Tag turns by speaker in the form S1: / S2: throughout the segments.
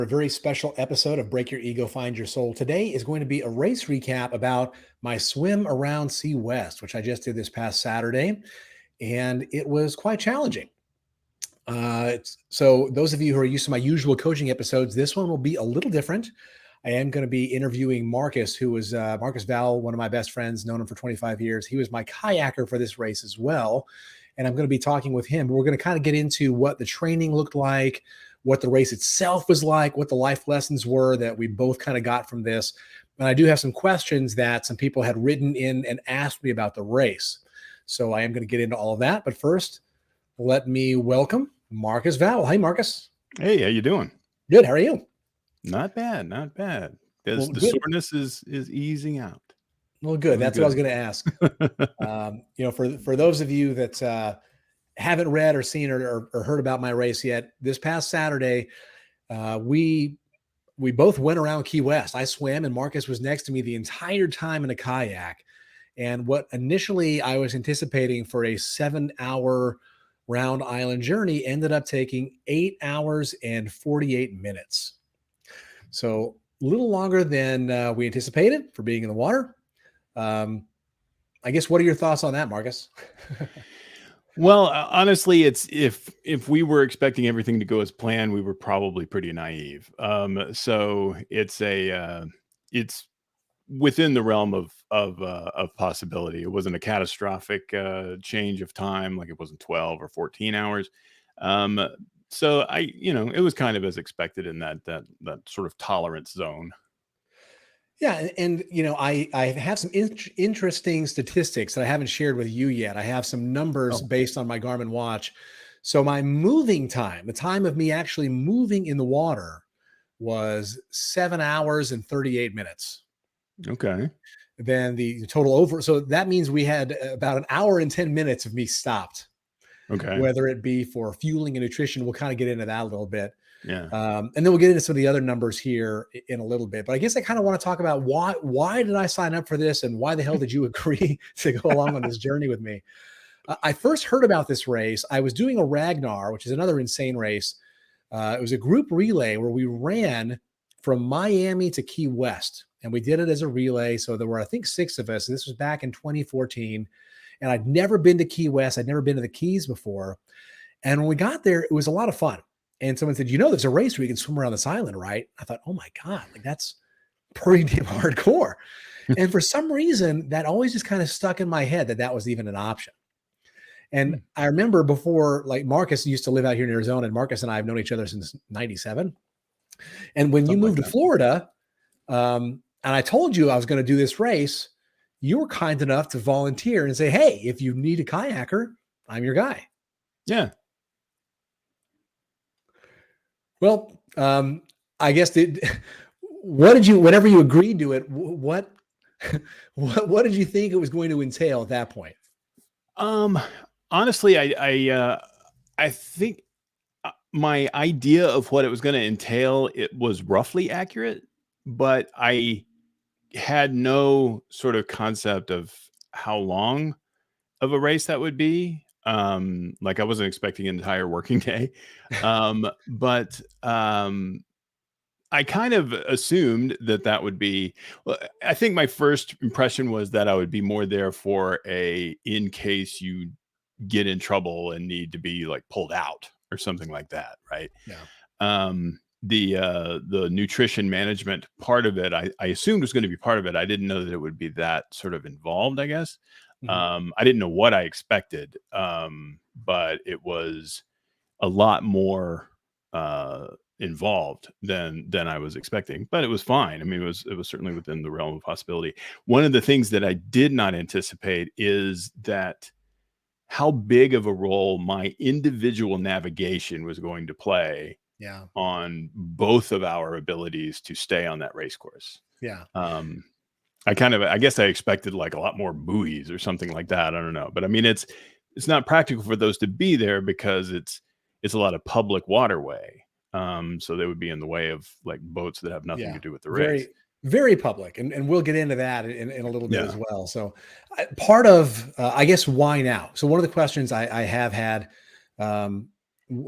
S1: A very special episode of Break Your Ego, Find Your Soul. Today is going to be a race recap about my swim around Sea West, which I just did this past Saturday, and it was quite challenging. So those of you who are used to my usual coaching episodes, this one will be a little different. I am going to be interviewing Marcus, who was Marcus Val, one of my best friends, known him for 25 years. He was my kayaker for this race as well. And I'm going to be talking with him. We're going to kind of get into what the training looked like, what the race itself was like, what the life lessons were that we both kind of got from this. And I do have some questions that some people had written in and asked me about the race. So I am going to get into all of that. But first, let me welcome Marcus Val. Hi, Marcus.
S2: Hey, how you doing?
S1: Good. How are you?
S2: Not bad, not bad.
S1: Well,
S2: The
S1: good.
S2: soreness is easing out.
S1: Well, good. That's what I was going to ask. For those of you that haven't read or seen or heard about my race yet, this past Saturday, we both went around Key West. I swam and Marcus was next to me the entire time in a kayak. And what initially I was anticipating for a 7-hour round island journey ended up taking 8 hours and 48 minutes. So a little longer than we anticipated for being in the water. I guess, what are your thoughts on that, Marcus?
S2: Well, honestly, it's if we were expecting everything to go as planned, we were probably pretty naive. So it's within the realm of possibility. It wasn't a catastrophic change of time, like it wasn't 12 or 14 hours. So it was kind of as expected in that sort of tolerance zone.
S1: Yeah, and I have some interesting statistics that I haven't shared with you yet. I have some numbers based on my Garmin watch. So my moving time, the time of me actually moving in the water, was 7 hours and 38 minutes.
S2: Okay.
S1: Then the total over. So that means we had about an hour and 10 minutes of me stopped.
S2: Okay.
S1: Whether it be for fueling and nutrition, we'll kind of get into that a little bit.
S2: Yeah.
S1: And then we'll get into some of the other numbers here in a little bit. But I guess I kind of want to talk about why did I sign up for this and why the hell did you agree to go along on this journey with me? I first heard about this race. I was doing a Ragnar, which is another insane race. It was a group relay where we ran from Miami to Key West, and we did it as a relay. So there were, I think, 6 of us. And this was back in 2014. And I'd never been to Key West. I'd never been to the Keys before. And when we got there, it was a lot of fun. And someone said, there's a race where you can swim around this island, right? I thought, oh my God, like that's pretty damn hardcore. And for some reason, that always just kind of stuck in my head that was even an option. And I remember before, like Marcus used to live out here in Arizona, and Marcus and I have known each other since 97. And when you moved to Florida, and I told you I was going to do this race, you were kind enough to volunteer and say, hey, if you need a kayaker, I'm your guy.
S2: Yeah.
S1: Well, I guess whenever you agreed to it, what did you think it was going to entail at that point?
S2: Honestly, I think my idea of what it was going to entail, it was roughly accurate, but I had no sort of concept of how long of a race that would be. Like I wasn't expecting an entire working day. But I kind of assumed that would be, well, I think my first impression was that I would be more there for in case you get in trouble and need to be like pulled out or something like that. Right.
S1: Yeah.
S2: The nutrition management part of it, I assumed was going to be part of it. I didn't know that it would be that sort of involved, I guess. I didn't know what I expected, but it was a lot more involved than I was expecting. But it was fine. I mean, it was certainly within the realm of possibility. One of the things that I did not anticipate is that how big of a role my individual navigation was going to play.
S1: Yeah.
S2: On both of our abilities to stay on that race course.
S1: Yeah.
S2: I guess I expected like a lot more buoys or something like that. I don't know. But I mean, it's not practical for those to be there because it's a lot of public waterway. So they would be in the way of like boats that have nothing to do with the race.
S1: Very, very public. And we'll get into that in a little bit as well. So part of, I guess, why now? So one of the questions I have had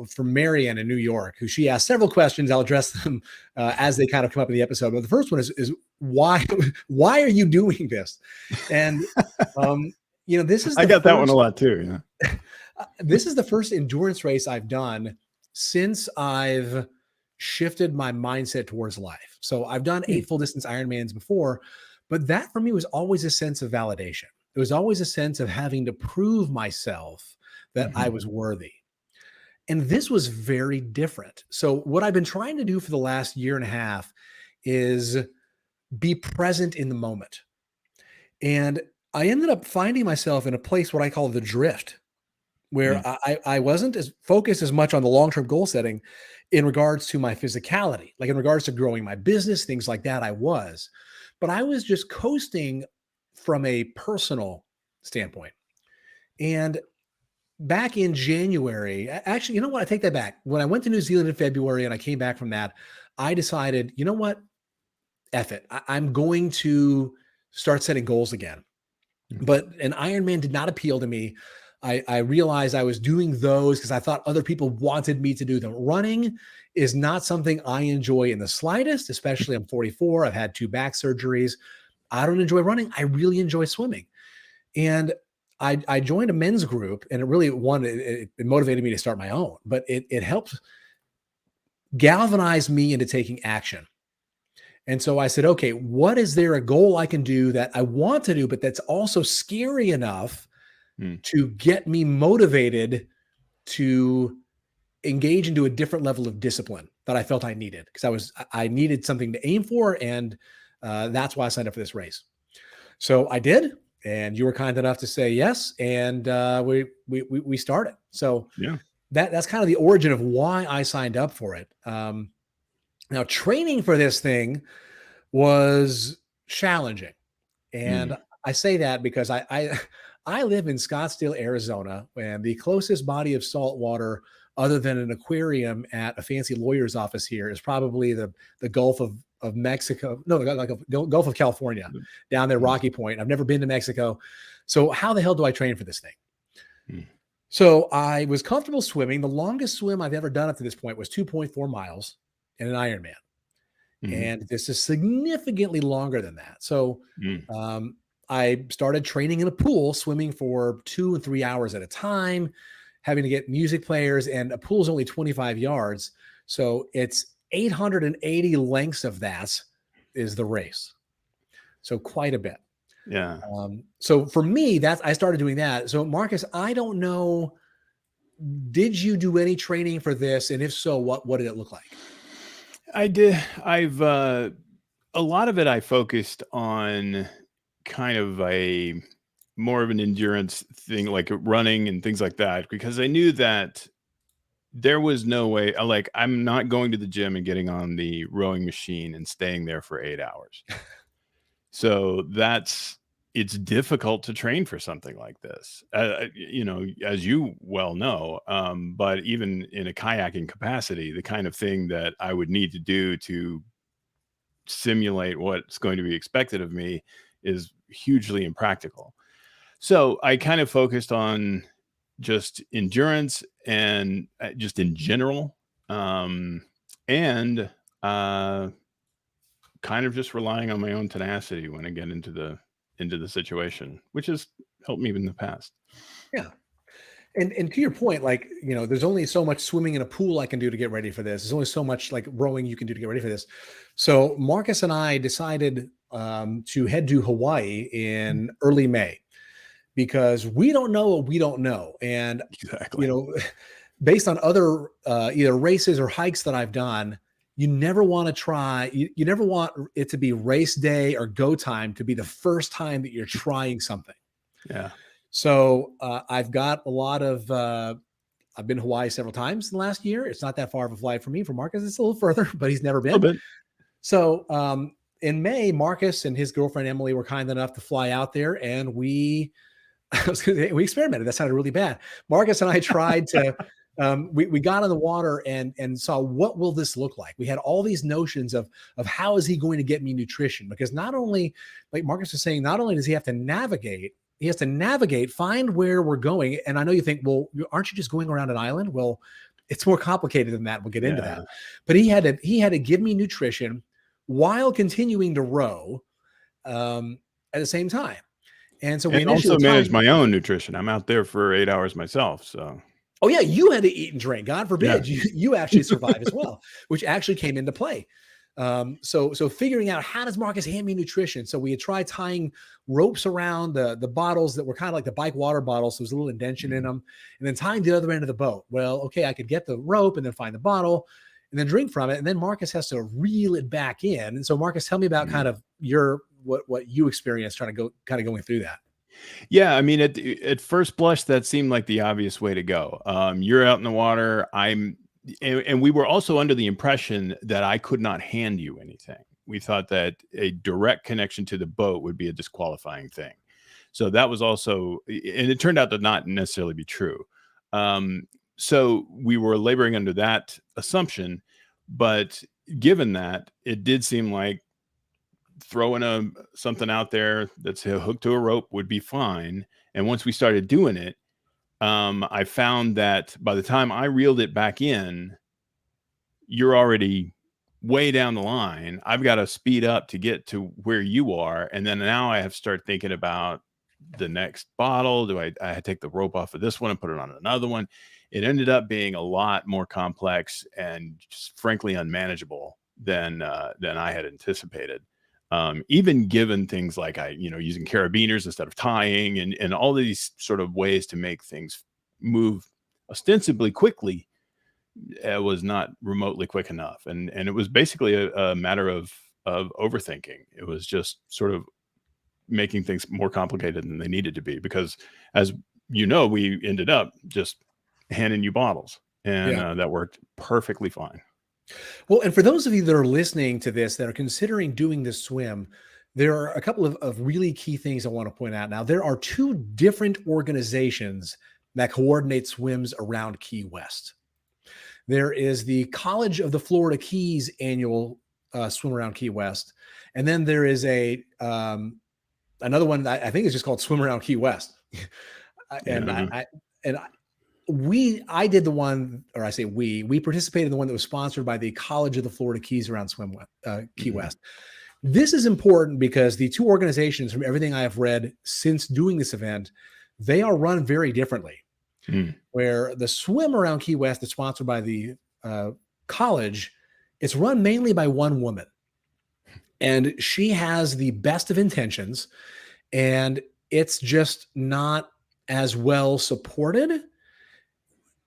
S1: from Marianne in New York, who she asked several questions. I'll address them as they kind of come up in the episode. But the first one is why why are you doing this? And this is
S2: I
S1: the
S2: got that one a
S1: first
S2: lot too. Yeah.
S1: this is the first endurance race I've done since I've shifted my mindset towards life. So I've done 8 full distance Ironmans before, but that for me was always a sense of validation. It was always a sense of having to prove myself that I was worthy. And this was very different. So what I've been trying to do for the last year and a half is be present in the moment. And I ended up finding myself in a place, what I call the drift, where I wasn't as focused as much on the long-term goal setting in regards to my physicality, like in regards to growing my business, things like that. I was, but I was just coasting from a personal standpoint. And back in January, actually, you know what? I take that back. When I went to New Zealand in February and I came back from that, I decided, you know what? F it. I'm going to start setting goals again. But an Ironman did not appeal to me. I realized I was doing those because I thought other people wanted me to do them. Running is not something I enjoy in the slightest, especially I'm 44. I've had 2 back surgeries. I don't enjoy running. I really enjoy swimming. And I joined a men's group, and it really it motivated me to start my own, but it helped galvanize me into taking action. And so I said, okay, what is there a goal I can do that I want to do, but that's also scary enough to get me motivated to engage into a different level of discipline that I felt I needed, because I needed something to aim for. And that's why I signed up for this race. So I did, and you were kind enough to say yes. And we started. So
S2: Yeah.
S1: that's kind of the origin of why I signed up for it. Now, training for this thing was challenging. And I say that because I live in Scottsdale, Arizona, and the closest body of salt water other than an aquarium at a fancy lawyer's office here is probably the Gulf of Mexico. No, like a Gulf of California down there, Rocky Point. I've never been to Mexico. So how the hell do I train for this thing? So I was comfortable swimming. The longest swim I've ever done up to this point was 2.4 miles in an Ironman. And this is significantly longer than that. So I started training in a pool, swimming for 2 and 3 hours at a time, having to get music players, and a pool is only 25 yards. So it's 880 lengths of that is the race. So quite a bit.
S2: Yeah.
S1: So for me, I started doing that. So Marcus, I don't know, did you do any training for this? And if so, what did it look like?
S2: I did. A lot of it I focused on kind of more of an endurance thing, like running and things like that, because I knew that there was no way, like, I'm not going to the gym and getting on the rowing machine and staying there for 8 hours. So it's difficult to train for something like this, as you well know, but even in a kayaking capacity, the kind of thing that I would need to do to simulate what's going to be expected of me is hugely impractical. So I kind of focused on just endurance and just in general, and kind of just relying on my own tenacity when I get into the situation, which has helped me in the past.
S1: Yeah. And to your point, like, there's only so much swimming in a pool I can do to get ready for this. There's only so much like rowing you can do to get ready for this. So Marcus and I decided to head to Hawaii in early May, because we don't know what we don't know. And,
S2: Exactly.
S1: Based on other either races or hikes that I've done, you never want to try, you never want it to be race day or go time to be the first time that you're trying something.
S2: Yeah.
S1: So I've got a lot of, I've been to Hawaii several times in the last year. It's not that far of a flight for me. For Marcus, it's a little further, but he's never
S2: A little
S1: been.
S2: bit.
S1: So in May, Marcus and his girlfriend, Emily, were kind enough to fly out there, and we experimented. That sounded really bad. Marcus and I tried to, we got in the water and saw, what will this look like? We had all these notions of how is he going to get me nutrition? Because not only, like Marcus was saying, not only does he have to navigate, find where we're going. And I know you think, well, aren't you just going around an island? Well, It's more complicated than that. We'll get into that.
S2: Yeah.
S1: But he had to give me nutrition while continuing to row at the same time. And so we
S2: And
S1: initially
S2: also
S1: were
S2: manage
S1: tying.
S2: my own nutrition. I'm out there for 8 hours myself, so
S1: Oh yeah, you had to eat and drink. God
S2: yeah.
S1: forbid you actually survive as well, which actually came into play. So figuring out how does Marcus hand me nutrition? So we had tried tying ropes around the bottles that were kind of like the bike water bottles. So there's a little indention in
S2: Mhm.
S1: them, and then tying the other end of the boat. Well, okay, I could get the rope and then find the bottle and then drink from it. And then Marcus has to reel it back in. And so Marcus, tell me about
S2: Mhm.
S1: kind of your what you experienced trying to go kind of going through that.
S2: Yeah, I mean, at first blush, that seemed like the obvious way to go. You're out in the water. And we were also under the impression that I could not hand you anything. We thought that a direct connection to the boat would be a disqualifying thing. So that was also, and it turned out to not necessarily be true. Um, so we were laboring under that assumption, but given that, it did seem like throwing something out there that's hooked to a rope would be fine. And once we started doing it, I found that by the time I reeled it back in, you're already way down the line. I've got to speed up to get to where you are, and then now I have to start thinking about the next bottle. Do I take the rope off of this one and put it on another one? It ended up being a lot more complex and just frankly unmanageable than I had anticipated. Even given things like using carabiners instead of tying and all these sort of ways to make things move ostensibly quickly, it was not remotely quick enough. And it was basically a matter of overthinking. It was just sort of making things more complicated than they needed to be because, as you know, we ended up just handing you bottles, and
S1: Yeah.
S2: that worked perfectly fine.
S1: Well, and for those of you that are listening to this that are considering doing this swim, there are a couple of really key things I want to point out. Now, there are two different organizations that coordinate swims around Key West. There is the College of the Florida Keys annual swim around Key West, and then there is a another one that I think is just called Swim Around Key West. and
S2: Yeah.
S1: and I did the one, or I say we participated in the one that was sponsored by the College of the Florida Keys around Key
S2: Mhm.
S1: West. This is important because the two organizations, from everything I have read since doing this event, they are run very differently.
S2: Mm.
S1: Where the swim around Key West is sponsored by the uh, college, it's run mainly by one woman, and she has the best of intentions, and it's just not as well supported.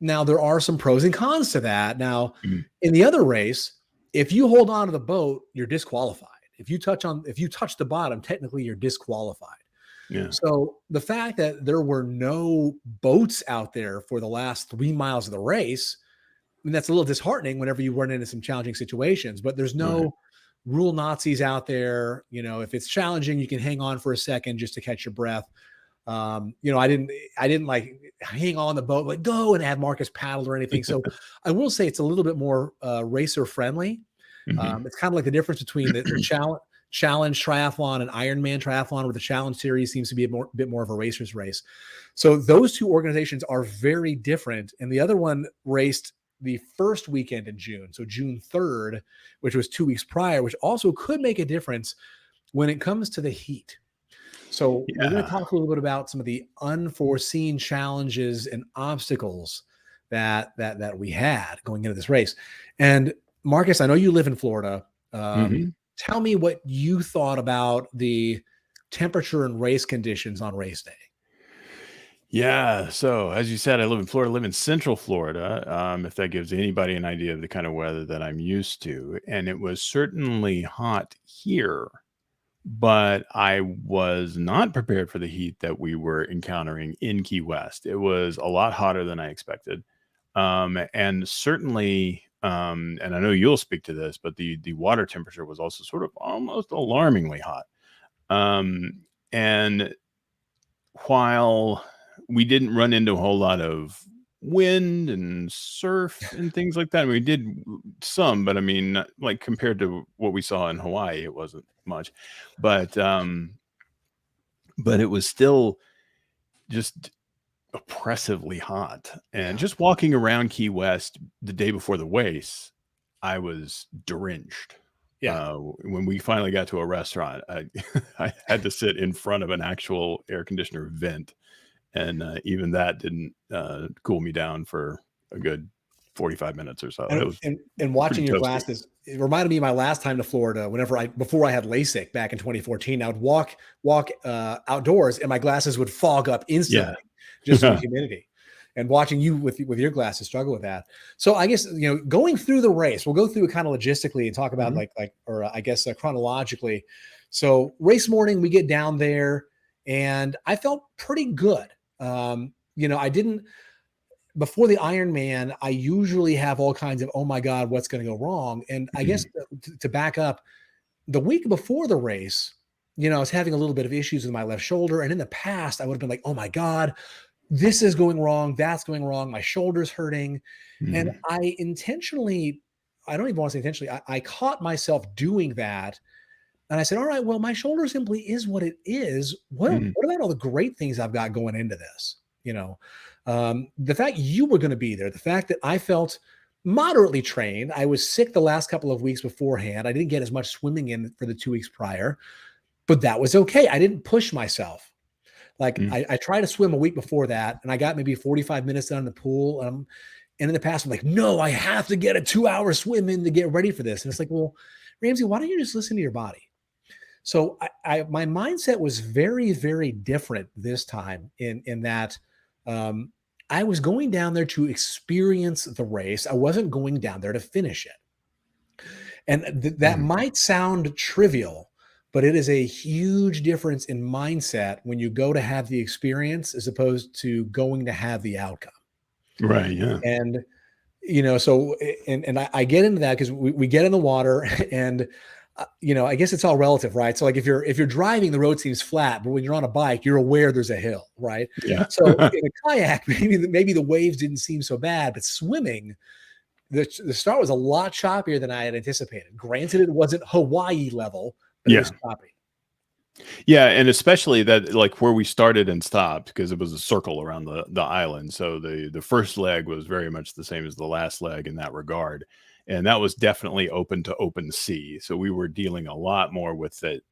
S1: Now, there are some pros and cons to that. Now,
S2: Mm.
S1: in the other race, if you hold on to the boat, you're disqualified. If you touch the bottom, technically you're disqualified.
S2: Yeah.
S1: So the fact that there were no boats out there for the last 3 miles of the race, I mean, that's a little disheartening whenever you run into some challenging situations, but there's
S2: Right.
S1: no rule Nazis out there. If it's challenging, you can hang on for a second just to catch your breath. I didn't like hang on the boat, like go and have Marcus paddle or anything. So I will say it's a little bit more racer friendly.
S2: Mhm.
S1: It's kind of like the difference between the challenge triathlon and Ironman triathlon, where the challenge series seems to be a bit more of a racer's race. So those two organizations are very different. And the other one raced the first weekend in June, so June 3rd, which was 2 weeks prior, which also could make a difference when it comes to the heat. So we're going to
S2: Yeah.
S1: talk a little bit about some of the unforeseen challenges and obstacles that we had going into this race. And Marcus, I know you live in Florida.
S2: Mhm.
S1: Tell me what you thought about the temperature and race conditions on race day.
S2: Yeah. So, as you said, I live in Florida, live in Central Florida, if that gives anybody an idea of the kind of weather that I'm used to. And it was certainly hot here, but I was not prepared for the heat that we were encountering in Key West. It was a lot hotter than I expected. And certainly, and I know you'll speak to this, but the water temperature was also sort of almost alarmingly hot. And while we didn't run into a whole lot of wind and surf and things like that, we did some, but I mean, like compared to what we saw in Hawaii, it wasn't much. But but it was still just oppressively hot. And
S1: Yeah.
S2: just walking around Key West the day before the race, I was drenched.
S1: Yeah.
S2: When we finally got to a restaurant, I I had to sit in front of an actual air conditioner vent, and even that didn't cool me down for a good 45 minutes or so. It was
S1: And
S2: pretty
S1: watching your
S2: toasty.
S1: glasses, it reminded me of my last time to Florida. Before I had LASIK back in 2014, I would walk outdoors, and my glasses would fog up
S2: Yeah.
S1: instantly just from the humidity. And watching you with your glasses struggle with that. So I guess going through the race, we'll go through it kind of logistically and talk about
S2: Mhm.
S1: I guess chronologically. So race morning, we get down there, and I felt pretty good. I didn't before the Ironman, I usually have all kinds of, oh my God, what's going to go wrong? And I guess
S2: Mhm.
S1: to back up, the week before the race, I was having a little bit of issues with my left shoulder. And in the past, I would have been like, oh my God, this is going wrong. That's going wrong. My shoulder's hurting. And
S2: Mhm.
S1: I don't even want to say intentionally, I caught myself doing that. And I said, all right, well, my shoulder simply is what it is.
S2: Mhm.
S1: What about all the great things I've got going into this? The fact you were going to be there, the fact that I felt moderately trained. I was sick the last couple of weeks beforehand. I didn't get as much swimming in for the 2 weeks prior, but that was okay. I didn't push myself. Like
S2: Mhm.
S1: I tried to swim a week before that, and I got maybe 45 minutes down in the pool. And in the past, I'm like, no, I have to get a 2 hour swim in to get ready for this. And it's like, well, Ramsey, why don't you just listen to your body? So my mindset was very, very different this time in that um, I was going down there to experience the race. I wasn't going down there to finish it. And that
S2: Mhm.
S1: might sound trivial, but it is a huge difference in mindset when you go to have the experience as opposed to going to have the outcome.
S2: Right, yeah.
S1: And so and I get into that because we get in the water and I guess it's all relative, right? So like if you're driving, the road seems flat, but when you're on a bike, you're aware there's a hill, right?
S2: Yeah.
S1: So in a kayak, maybe the waves didn't seem so bad, but swimming, the start was a lot choppier than I had anticipated. Granted, it wasn't Hawaii level, but it was
S2: Yeah.
S1: choppy.
S2: Yeah, and especially that, like, where we started and stopped, because it was a circle around the island, so the first leg was very much the same as the last leg in that regard, and that was definitely open to open sea, so we were dealing a lot more with it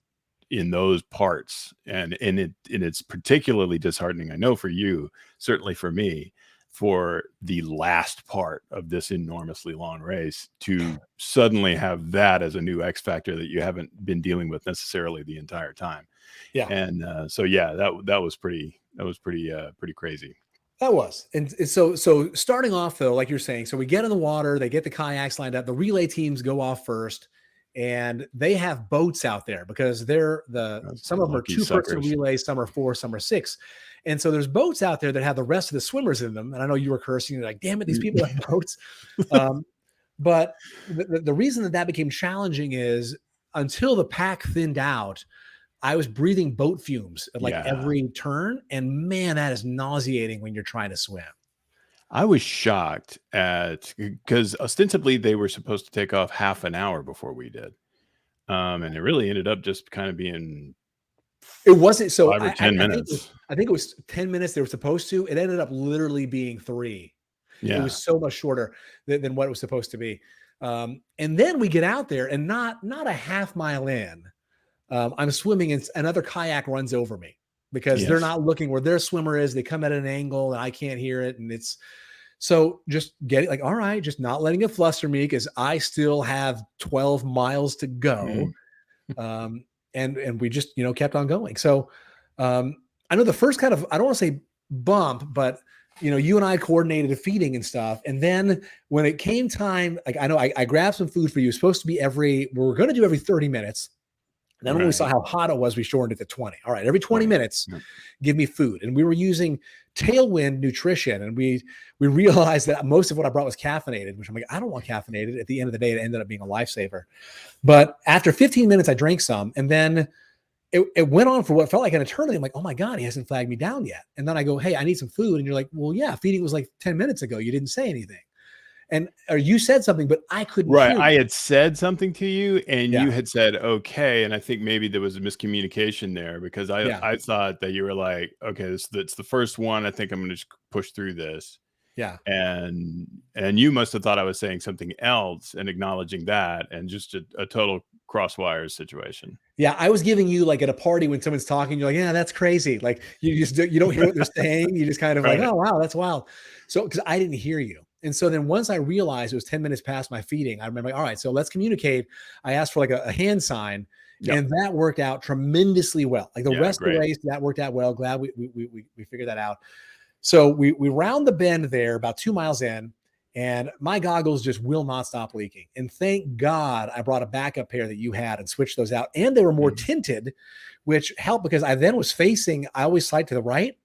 S2: in those parts, and it's particularly disheartening, I know for you, certainly for me, for the last part of this enormously long race to suddenly have that as a new X factor that you haven't been dealing with necessarily the entire time.
S1: Yeah.
S2: And so yeah, that was pretty crazy.
S1: That was. And so starting off though, like you're saying, so we get in the water, they get the kayaks lined up, the relay teams go off first, and they have boats out there because
S2: Those
S1: some of them are
S2: lucky
S1: two-person
S2: suckers.
S1: relays, some are four, some are six. And so there's boats out there that have the rest of the swimmers in them. And I know you were cursing, you're like, damn it, these people have boats. Um, but the reason that became challenging is until the pack thinned out, I was breathing boat fumes at like
S2: Yeah.
S1: every turn, and man, that is nauseating when you're trying to swim.
S2: I was shocked at because ostensibly they were supposed to take off half an hour before we did. And it really ended up just kind of being
S1: It wasn't so
S2: 5 or
S1: I
S2: 10
S1: think
S2: minutes.
S1: I think it was 10 minutes they were supposed to. It ended up literally being 3. It
S2: Yeah.
S1: was so much shorter than what it was supposed to be. And then we get out there and not a half mile in, I'm swimming and another kayak runs over me because they're
S2: Yes.
S1: not looking where their swimmer is. They come at an angle and I can't hear it. And it's so just getting like, all right, just not letting it fluster me because I still have 12 miles to go.
S2: Mhm.
S1: Um, and we just, kept on going. So I know the first kind of, I don't want to say bump, but you and I coordinated feeding and stuff. And then when it came time, like I know I grabbed some food for you. It was supposed to be we were going to do every 30 minutes. And then when we saw
S2: Right.
S1: how hot it was, we shortened it to 20. All right, every 20
S2: 20.
S1: minutes,
S2: Yep.
S1: give me food. And we were using Tailwind nutrition. And we realized that most of what I brought was caffeinated, which I'm like, I don't want caffeinated. At the end of the day, it ended up being a lifesaver. But after 15 minutes, I drank some. And then it went on for what felt like an eternity. I'm like, oh my God, he hasn't flagged me down yet. And then I go, hey, I need some food. And you're like, well, yeah, feeding was like 10 minutes ago. You didn't say anything. And or you said something, but I couldn't
S2: Right.
S1: hear
S2: I
S1: you.
S2: had said something to you and
S1: Yeah.
S2: you had said, okay. And I think maybe there was a miscommunication there because
S1: Yeah.
S2: I thought that you were like, okay, that's the first one. I think I'm going to just push through this.
S1: Yeah.
S2: And you must have thought I was saying something else and acknowledging that and just a total crosswires situation.
S1: Yeah, I was giving you like at a party when someone's talking, you're like, yeah, that's crazy. Like you don't hear what they're saying. You just kind of like,
S2: Right.
S1: oh wow, that's wild. So because I didn't hear you. And so then once I realized it was 10 minutes past my feeding, I remember, like, all right, so let's communicate. I asked for like a hand sign,
S2: Yep.
S1: and that worked out tremendously well. Like the
S2: Yeah.
S1: rest of the
S2: Great.
S1: race, that worked out well. Glad we figured that out. So we round the bend there about 2 miles in, and my goggles just will not stop leaking. And thank God I brought a backup pair that you had and switched those out. And they were more
S2: Mhm.
S1: tinted, which helped because I then was facing, I always slide to the right,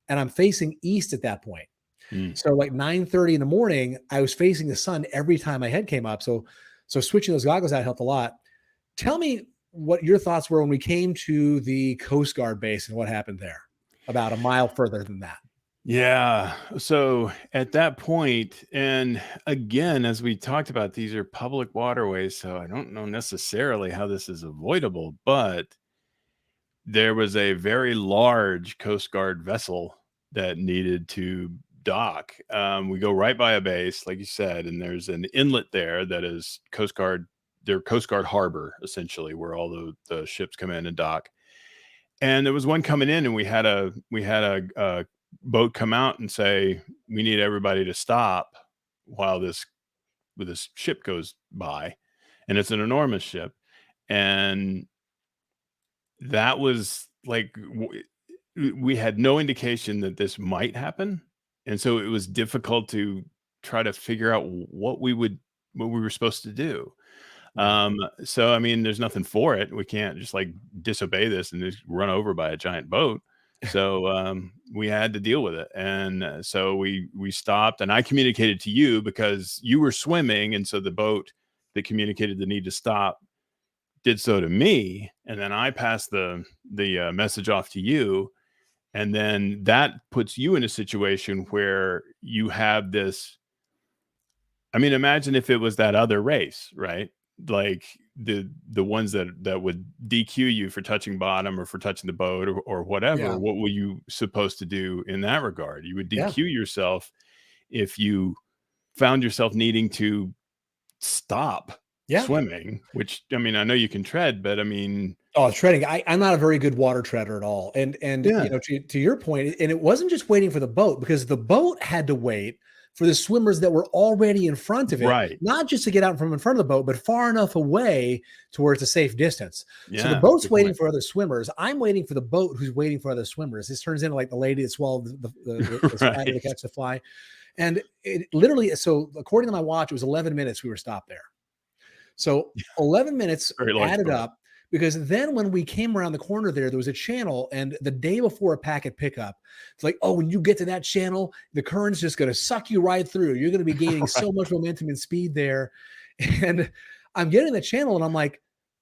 S1: and I'm facing east at that point.
S2: Mm.
S1: So like 9:30 in the morning, I was facing the sun every time my head came up. So switching those goggles out helped a lot. Tell me what your thoughts were when we came to the Coast Guard base and what happened there, about a mile further than that.
S2: Yeah. So at that point, and again, as we talked about, these are public waterways. So I don't know necessarily how this is avoidable, but there was a very large Coast Guard vessel that needed to dock. We go right by a base, like you said, and there's an inlet there that is Coast Guard, their Coast Guard harbor, essentially, where all the ships come in and dock. And there was one coming in, and we had a boat come out and say, "We need everybody to stop while this ship goes by," and it's an enormous ship, and that was like we had no indication that this might happen, and so it was difficult to try to figure out what we were supposed to do.
S1: Yeah.
S2: So I mean, there's nothing for it. We can't just like disobey this and just run over by a giant boat. So we had to deal with it, and so we stopped. And I communicated to you because you were swimming, and so the boat that communicated the need to stop did so to me, and then I passed the message off to you, and then that puts you in a situation where you have this. I mean, imagine if it was that other race, right? Like the ones that would DQ you for touching bottom or for touching the boat or whatever.
S1: Yeah.
S2: What were you supposed to do in that regard? You would
S1: Yeah.
S2: DQ yourself if you found yourself needing to stop
S1: Yeah.
S2: swimming, which I mean, I know you can tread, but I mean,
S1: Oh, treading. I'm not a very good water treader at all. And
S2: yeah,
S1: to your point, and it wasn't just waiting for the boat, because the boat had to wait for the swimmers that were already in front of it,
S2: right.
S1: not just to get out from in front of the boat, but far enough away to where it's a safe distance. So the
S2: Yeah,
S1: boat's
S2: good
S1: waiting
S2: point.
S1: for other swimmers. I'm waiting for the boat who's waiting for other swimmers. This turns into like the lady that swallowed the spider to
S2: Right.
S1: catch the fly. And it literally, so according to my watch, it was 11 minutes we were stopped there. So 11 minutes
S2: Very large
S1: added
S2: boat.
S1: up, because then when we came around the corner there was a channel, and the day before a packet pickup, it's like, oh, when you get to that channel, the current's just going to suck you right through. You're going to be gaining
S2: Right.
S1: so much momentum and speed there. And I'm getting the channel, and I'm like,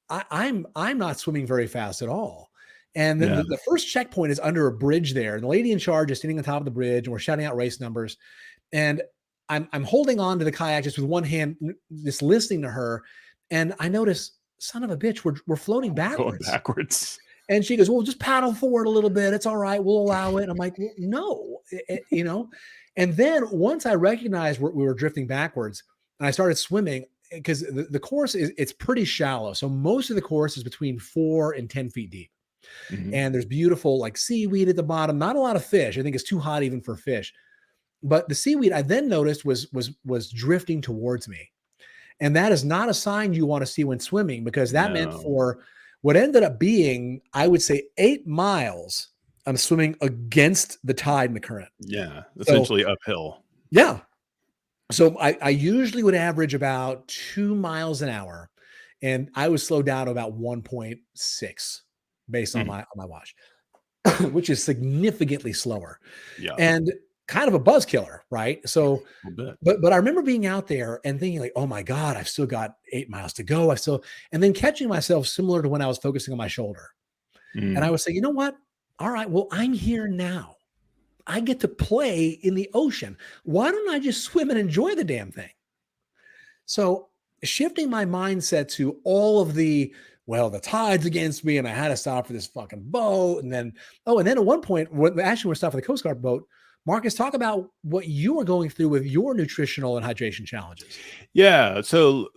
S1: I'm not swimming very fast at all. And then
S2: Yeah.
S1: the first checkpoint is under a bridge there, and the lady in charge is sitting on top of the bridge, and we're shouting out race numbers. And I'm holding on to the kayak just with one hand, just listening to her. And I notice, son of a bitch, we're floating
S2: Going
S1: backwards.
S2: backwards.
S1: And she goes, well, just paddle forward a little bit. It's all right. We'll allow it. I'm like, well, no, you know? And then once I recognized we were drifting backwards, and I started swimming, because the course it's pretty shallow. So most of the course is between 4 and 10 feet deep.
S2: Mhm.
S1: And there's beautiful like seaweed at the bottom, not a lot of fish. I think it's too hot even for fish. But the seaweed I then noticed was drifting towards me. And that is not a sign you want to see when swimming, because that meant
S2: No.
S1: for what ended up being, I would say, 8 miles, I'm swimming against the tide and the current.
S2: Yeah,
S1: So,
S2: essentially uphill.
S1: yeah. So I usually would average about 2 miles an hour, and I was slowed down to about 1.6 based on
S2: Mm,
S1: my watch, which is significantly slower
S2: yeah,
S1: and kind of a buzz killer, right? So
S2: a little bit.
S1: but I remember being out there and thinking like, "Oh my god, I've still got 8 miles to go. I still," and then catching myself similar to when I was focusing on my shoulder. And I
S2: Mm,
S1: would say, "You know what? All right, well, I'm here now. I get to play in the ocean. Why don't I just swim and enjoy the damn thing?" So shifting my mindset to all of the, well, the tide's against me and I had to stop for this fucking boat. And then, oh, and then at one point, when actually we're stopping for the Coast Guard boat, Marcus, talk about what you were going through with your nutritional and hydration challenges.
S2: Yeah. So,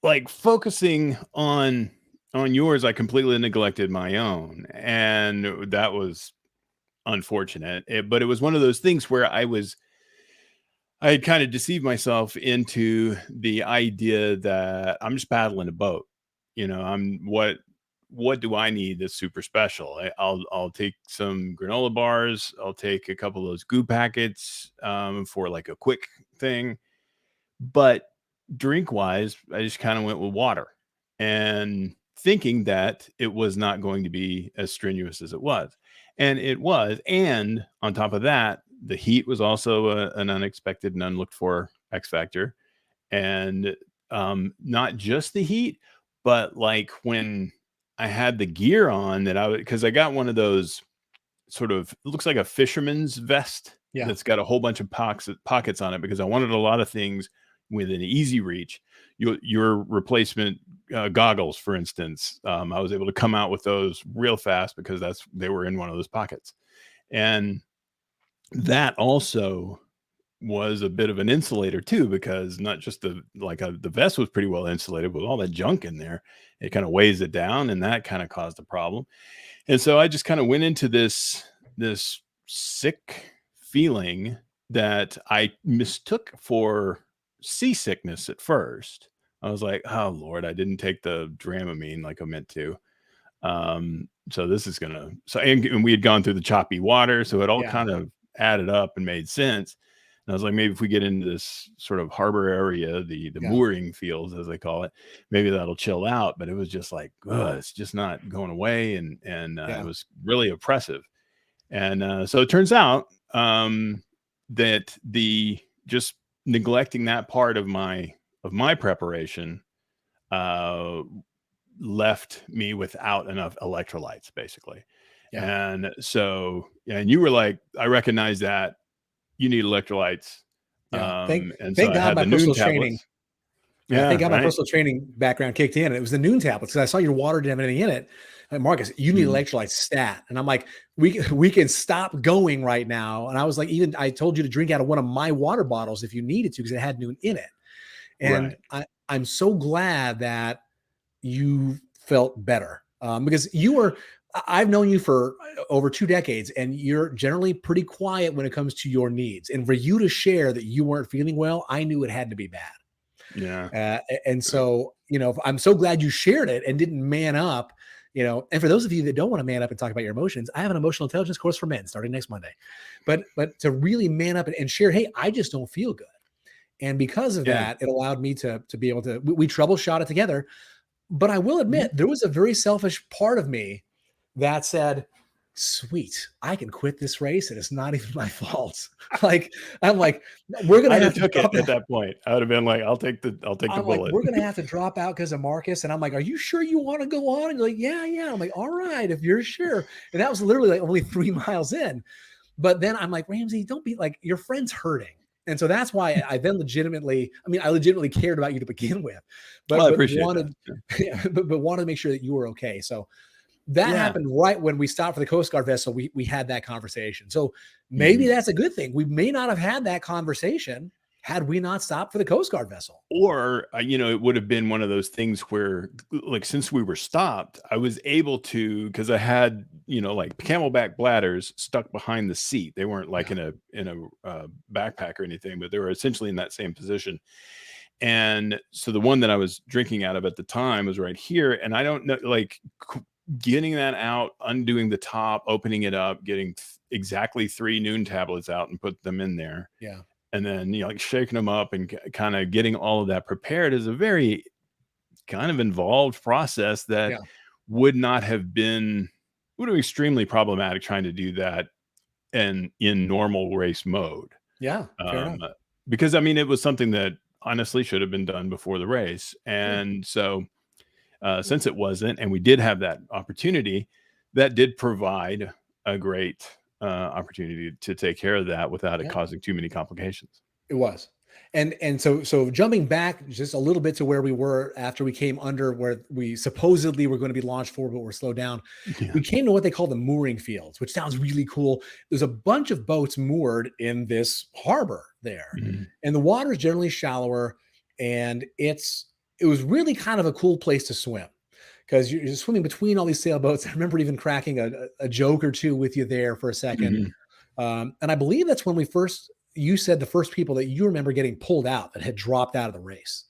S2: like focusing on yours, I completely neglected my own, and that was unfortunate. But it was one of those things where I had kind of deceived myself into the idea that I'm just paddling a boat. I'm what do I need that's super special? I'll take some granola bars. I'll take a couple of those goo packets for like a quick thing. But drink wise, I just kind of went with water and thinking that it was not going to be as strenuous as it was. And it was. And on top of that, the heat was also an unexpected and unlooked for X factor. And not just the heat, but like when I had the gear on because I got one of those sort of, it looks like a fisherman's vest
S1: Yeah.
S2: that's got a whole bunch of pockets on it because I wanted a lot of things within easy reach. Your replacement goggles, for instance, I was able to come out with those real fast because they were in one of those pockets, and that also was a bit of an insulator too, because not just the vest was pretty well insulated with all that junk in there. It kind of weighs it down, and that kind of caused a problem. And so I just kind of went into this sick feeling that I mistook for seasickness at first. I was like, "Oh Lord, I didn't take the Dramamine like I meant to." So this is gonna so and we had gone through the choppy water, so it all
S1: Yeah.
S2: kind of added up and made sense. And I was like, maybe if we get into this sort of harbor area, the
S1: Yeah.
S2: mooring fields as they call it, maybe that'll chill out. But it was just like, ugh, it's just not going away, and it
S1: Yeah.
S2: was really oppressive. And so it turns out that the just neglecting that part of my preparation uh, left me without enough electrolytes, basically.
S1: Yeah.
S2: And so, and you were like, I recognize that you need electrolytes.
S1: Yeah.
S2: And so
S1: Thank
S2: I
S1: God
S2: had
S1: my
S2: the noon
S1: personal training.
S2: tablets.
S1: Yeah, thank
S2: Yeah,
S1: God my
S2: right.
S1: personal training background kicked in. It was the noon tablets because I saw your water didn't have anything in it. Like, Marcus, you need
S2: Mhm.
S1: electrolytes stat. And I'm like, we can stop going right now. And I was like, even I told you to drink out of one of my water bottles if you needed to, because it had noon in it. And
S2: Right.
S1: I'm so glad that you felt better because I've known you for over 2 decades and you're generally pretty quiet when it comes to your needs. And for you to share that you weren't feeling well, I knew it had to be bad.
S2: Yeah.
S1: And so, I'm so glad you shared it and didn't man up, and for those of you that don't want to man up and talk about your emotions, I have an emotional intelligence course for men starting next Monday. But to really man up and share, hey, I just don't feel good. And because of
S2: Yeah.
S1: that, it allowed me to be able to, we troubleshot it together. But I will
S2: Mhm.
S1: admit, there was a very selfish part of me that said, sweet, I can quit this race and it's not even my fault. Like, I'm like, we're going to
S2: I'd have
S1: have to
S2: took it
S1: drop.
S2: at that point. I would have been like, I'll take the
S1: I'm like,
S2: bullet.
S1: we're gonna have to drop out because of Marcus. And I'm like, are you sure you want to go on? And you're like, yeah, yeah. I'm like, all right, if you're sure. And that was literally like only 3 miles in. But then I'm like, Ramsey, don't be like, your friend's hurting. And so that's why I then I legitimately cared about you to begin with,
S2: Well, I
S1: but
S2: appreciate that.
S1: wanted, yeah, but wanted to make sure that you were okay. So that
S2: Yeah.
S1: happened right when we stopped for the Coast Guard vessel. We had that conversation. So maybe
S2: Mhm.
S1: that's a good thing. We may not have had that conversation had we not stopped for the Coast Guard vessel.
S2: Or, it would have been one of those things where, like, since we were stopped, I was able to, because I had, like camelback bladders stuck behind the seat. They weren't like
S1: Yeah.
S2: in a backpack or anything, but they were essentially in that same position. And so the one that I was drinking out of at the time was right here. And I don't know, like, getting that out, undoing the top, opening it up, getting exactly 3 noon tablets out and put them in there,
S1: Yeah.
S2: and then like shaking them up and kind of getting all of that prepared is a very kind of involved process that
S1: Yeah.
S2: would not have been would have been extremely problematic trying to do that and in normal race mode.
S1: Yeah. Fair
S2: um
S1: enough.
S2: because I mean it was something that honestly should have been done before the race.
S1: Sure.
S2: And so since it wasn't and we did have that opportunity, that did provide a great opportunity to take care of that without it
S1: Yeah.
S2: causing too many complications.
S1: It was. And so jumping back just a little bit to where we were after we came under where we supposedly were going to be launched for, but we're slowed down.
S2: Yeah.
S1: We came to what they call the mooring fields, which sounds really cool. There's a bunch of boats moored in this harbor there,
S2: Mhm.
S1: and the water is generally shallower, and it was really kind of a cool place to swim because you're swimming between all these sailboats. I remember even cracking a joke or two with you there for a second.
S2: Mhm.
S1: And I believe that's when you said the first people that you remember getting pulled out that had dropped out of the race,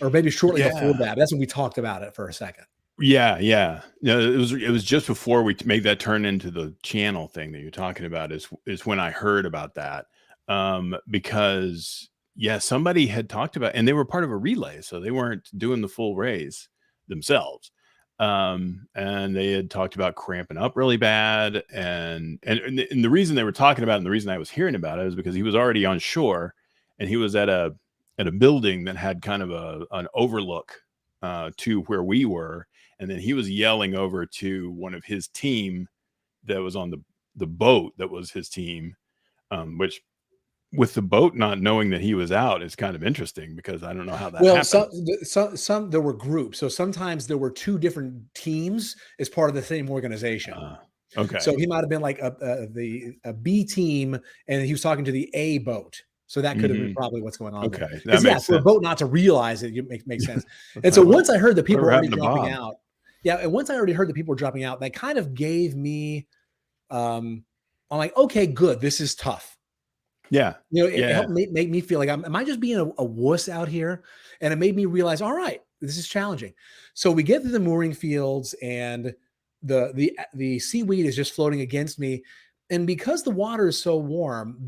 S1: or maybe shortly before
S2: Yeah.
S1: that. That's when we talked about it for a second.
S2: Yeah, yeah. No, it was just before we made that turn into the channel thing that you're talking about is when I heard about that. Because yeah, somebody had talked about, and they were part of a relay, so they weren't doing the full race themselves. And they had talked about cramping up really bad, and the reason they were talking about it, and the reason I was hearing about it is because he was already on shore, and he was at a building that had kind of an overlook to where we were, and then he was yelling over to one of his team that was on the boat that was his team, which with the boat not knowing that he was out is kind of interesting because I don't know how that
S1: Well,
S2: happened.
S1: some there were groups, so sometimes there were two different teams as part of the same organization.
S2: Uh,
S1: So
S2: okay.
S1: he might have been like a B team, and he was talking to the A boat. So that could have been
S2: Hmm.
S1: probably what's going on there.
S2: Okay, that
S1: Because yeah,
S2: makes
S1: for a
S2: sense.
S1: boat not to realize it, makes sense.
S2: It's
S1: And so
S2: like
S1: once I heard that people
S2: whatever
S1: were already
S2: happened to
S1: dropping
S2: Bob?
S1: out, yeah, and once I already heard that people were dropping out, that kind of gave me, um, I'm like, okay, good, this is tough.
S2: Yeah,
S1: It
S2: yeah.
S1: helped make me feel like am I just being a wuss out here? And it made me realize, all right, this is challenging. So we get to the mooring fields, and the seaweed is just floating against me. And because the water is so warm,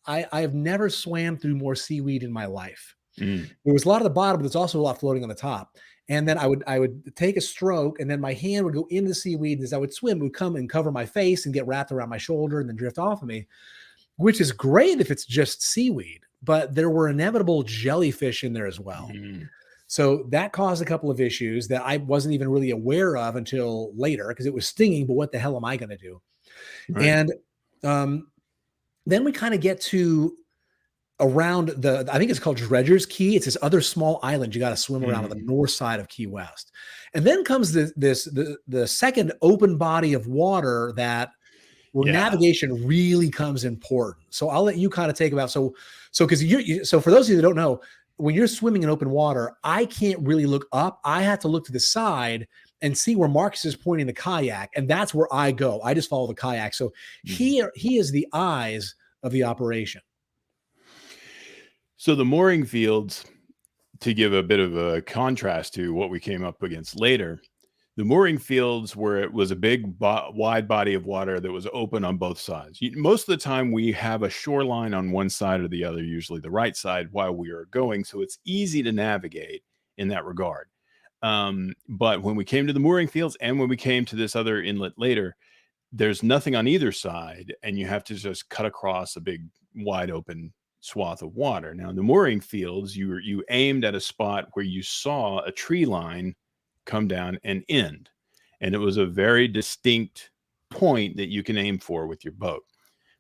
S1: I have never swam through more seaweed in my life.
S2: Mm,
S1: There was a lot at the bottom, but there's also a lot floating on the top. And then I would take a stroke, and then my hand would go into the seaweed, and as I would swim, it would come and cover my face and get wrapped around my shoulder and then drift off of me, which is great if it's just seaweed, but there were inevitable jellyfish in there as well.
S2: mm,
S1: So that caused a couple of issues that I wasn't even really aware of until later because it was stinging, but what the hell am I going to do?
S2: right.
S1: And um, then we kind of get to around I think it's called Dredger's Key. It's this other small island you got to swim around on the
S2: Mm,
S1: north side of Key West. And then comes the second open body of water that where
S2: yeah.
S1: navigation really comes important. So I'll let you kind of take about so because so for those of you that don't know, when you're swimming in open water, I can't really look up. I have to look to the side and see where Marcus is pointing the kayak, and that's where I go. I just follow the kayak. So
S2: Mhm.
S1: he is the eyes of the operation.
S2: So the mooring fields, to give a bit of a contrast to what we came up against later, the mooring fields where it was a big wide body of water that was open on both sides. Most of the time we have a shoreline on one side or the other, usually the right side while we are going, so it's easy to navigate in that regard. But when we came to the mooring fields and when we came to this other inlet later, there's nothing on either side, and you have to just cut across a big wide open swath of water. Now in the mooring fields, you aimed at a spot where you saw a tree line come down and end, and it was a very distinct point that you can aim for with your boat.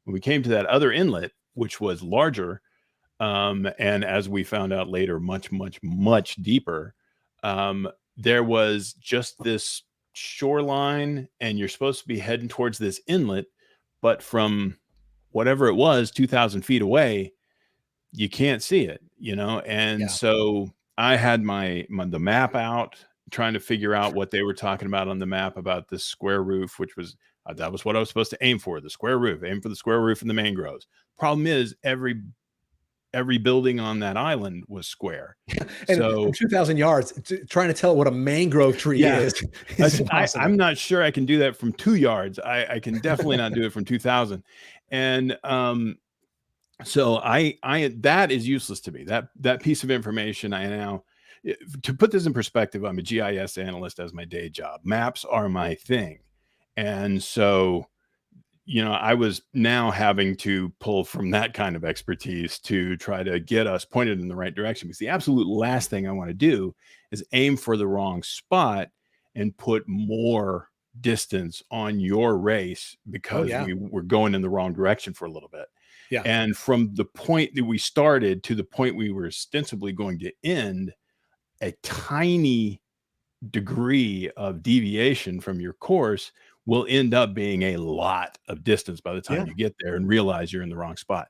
S2: When we came to that other inlet, which was larger, and as we found out later, much, much, much deeper. There was just this shoreline, and you're supposed to be heading towards this inlet, but from whatever it was, 2,000 feet away, you can't see it, And
S1: Yeah.
S2: so I had the map out, trying to figure out what they were talking about on the map about this square roof, which was that was what I was supposed to aim for, the square roof, aim for the square roof in the mangroves. Problem is, every building on that island was square.
S1: And from
S2: So
S1: 2,000 yards, trying to tell what a mangrove tree
S2: yeah,
S1: is impossible.
S2: I'm not sure I can do that from 2 yards. I can definitely not do it from 2,000. And so I that is useless to me. That piece of information I now to put this in perspective, I'm a GIS analyst as my day job. Maps are my thing. And so I was now having to pull from that kind of expertise to try to get us pointed in the right direction. Because the absolute last thing I want to do is aim for the wrong spot and put more distance on your race
S1: Oh
S2: because
S1: yeah.
S2: we were going in the wrong direction for a little bit.
S1: Yeah.
S2: And from the point that we started to the point we were ostensibly going to end, a tiny degree of deviation from your course will end up being a lot of distance by the time
S1: Yeah.
S2: you get there and realize you're in the wrong spot.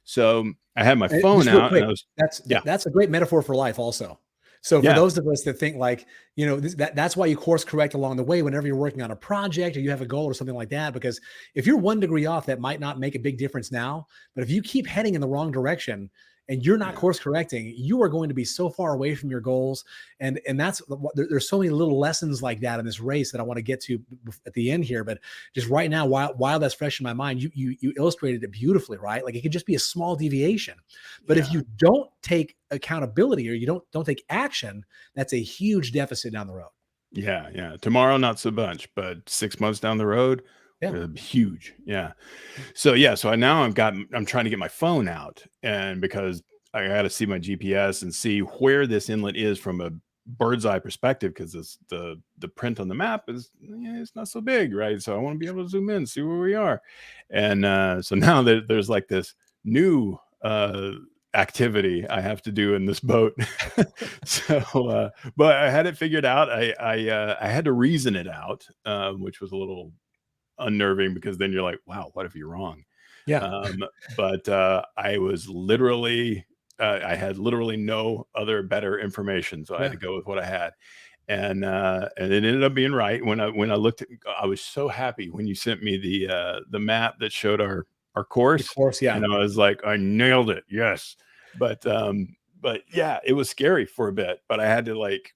S2: So I had my
S1: And
S2: phone
S1: just real
S2: out and
S1: quick,
S2: I was,
S1: that's
S2: yeah,
S1: that's a great metaphor for life also. So for
S2: yeah,
S1: those of us that think like, that's why you course correct along the way whenever you're working on a project or you have a goal or something like that, because if you're 1 degree off, that might not make a big difference now, but if you keep heading in the wrong direction and you're not
S2: yeah,
S1: course correcting, you are going to be so far away from your goals. And that's what there's so many little lessons like that in this race that I want to get to at the end here. But just right now, while that's fresh in my mind, you illustrated it beautifully, right? Like it could just be a small deviation. But if
S2: yeah,
S1: you don't take accountability or you don't take action, that's a huge deficit down the road.
S2: yeah, yeah. Tomorrow, not so much, but 6 months down the road,
S1: Yeah.
S2: huge. Yeah. So yeah, so I'm trying to get my phone out, and because I got to see my GPS and see where this inlet is from a bird's eye perspective, because the print on the map is, yeah, it's not so big, right? So I want to be able to zoom in, see where we are, and so now there's like this new activity I have to do in this boat. So, but I had it figured out. I had to reason it out, which was a little unnerving because then you're like, wow, what if you're wrong?
S1: Yeah.
S2: But I was literally, I had literally no other better information, so I had
S1: Yeah.
S2: to go with what I had, and it ended up being right. When I looked at, I was so happy when you sent me the map that showed our
S1: The
S2: course,
S1: course.
S2: and
S1: Yeah.
S2: I was like, I nailed it, yes. But but yeah, it was scary for a bit, but I had to, like,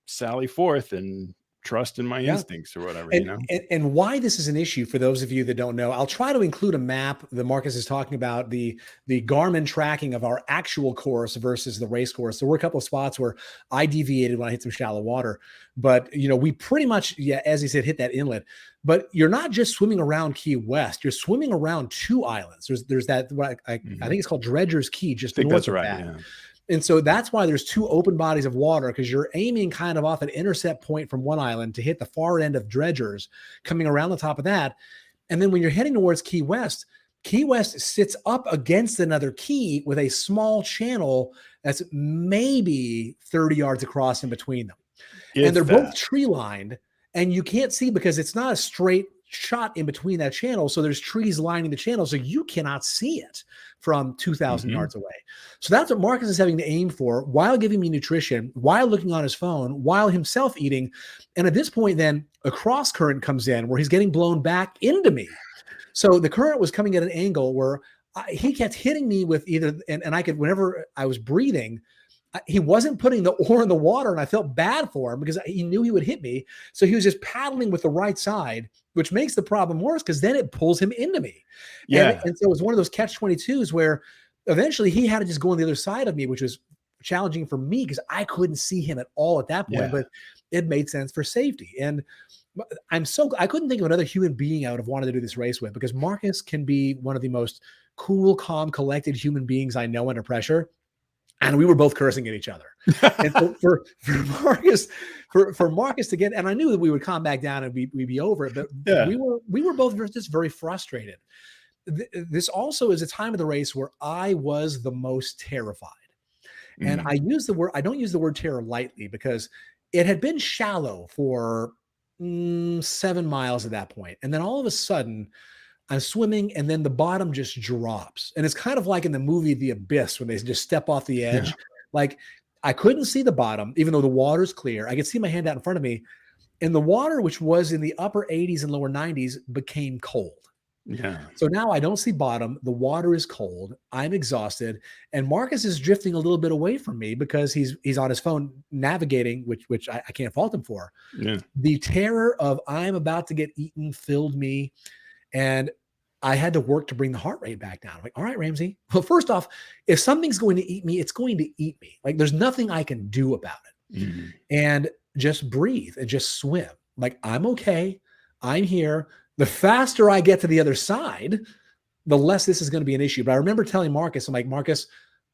S2: sally forth and trust in my
S1: Yeah.
S2: instincts or whatever,
S1: And, and why this is an issue for those of you that don't know, I'll try to include a map that Marcus is talking about, the Garmin tracking of our actual course versus the race course. There were a couple of spots where I deviated when I hit some shallow water, but we pretty much, yeah, as he said, hit that inlet. But you're not just swimming around Key West; you're swimming around two islands. There's that what I
S2: Mhm.
S1: think it's called Dredger's Key, just
S2: Think
S1: north
S2: that's
S1: of
S2: right,
S1: that.
S2: yeah.
S1: And so that's why there's two open bodies of water, because you're aiming kind of off an intercept point from one island to hit the far end of Dredgers, coming around the top of that. And then when you're heading towards Key West sits up against another key with a small channel that's maybe 30 yards across in between them. And they're
S2: If
S1: both
S2: that.
S1: tree lined, and you can't see because it's not a straight shot in between that channel. So there's trees lining the channel. So you cannot see it from 2,000
S2: Mhm.
S1: yards away. So that's what Marcus is having to aim for while giving me nutrition, while looking on his phone, while himself eating. And at this point, then a cross current comes in where he's getting blown back into me. So the current was coming at an angle where he kept hitting me with either, and I could, whenever I was breathing, he wasn't putting the oar in the water, and I felt bad for him because he knew he would hit me. So he was just paddling with the right side, which makes the problem worse because then it pulls him into me.
S2: Yeah,
S1: And so it was one of those catch-22s where eventually he had to just go on the other side of me, which was challenging for me because I couldn't see him at all at that point,
S2: yeah.
S1: but it made sense for safety. And I couldn't think of another human being I would have wanted to do this race with, because Marcus can be one of the most cool, calm, collected human beings I know under pressure, and we were both cursing at each other. And so for Marcus, for Marcus to get, and I knew that we would calm back down and we'd be over it, but
S2: Yeah.
S1: we were both just very frustrated. This also is a time of the race where I was the most terrified. And
S2: Mhm.
S1: I don't use the word terror lightly, because it had been shallow for 7 miles at that point. And then all of a sudden, I'm swimming, and then the bottom just drops. And it's kind of like in the movie The Abyss when they just step off the
S2: Yeah,
S1: edge. Like, I couldn't see the bottom, even though the water's clear. I could see my hand out in front of me. And the water, which was in the upper 80s and lower 90s, became cold.
S2: yeah,
S1: So now I don't see bottom. The water is cold. I'm exhausted, and Marcus is drifting a little bit away from me because he's on his phone navigating, which I can't fault him for.
S2: yeah.
S1: The terror of I'm about to get eaten filled me, and I had to work to bring the heart rate back down. I'm like, all right, Ramsey. Well, first off, if something's going to eat me, it's going to eat me. Like, there's nothing I can do about it.
S2: Mhm.
S1: And just breathe and just swim. Like, I'm okay. I'm here. The faster I get to the other side, the less this is going to be an issue. But I remember telling Marcus, I'm like, Marcus,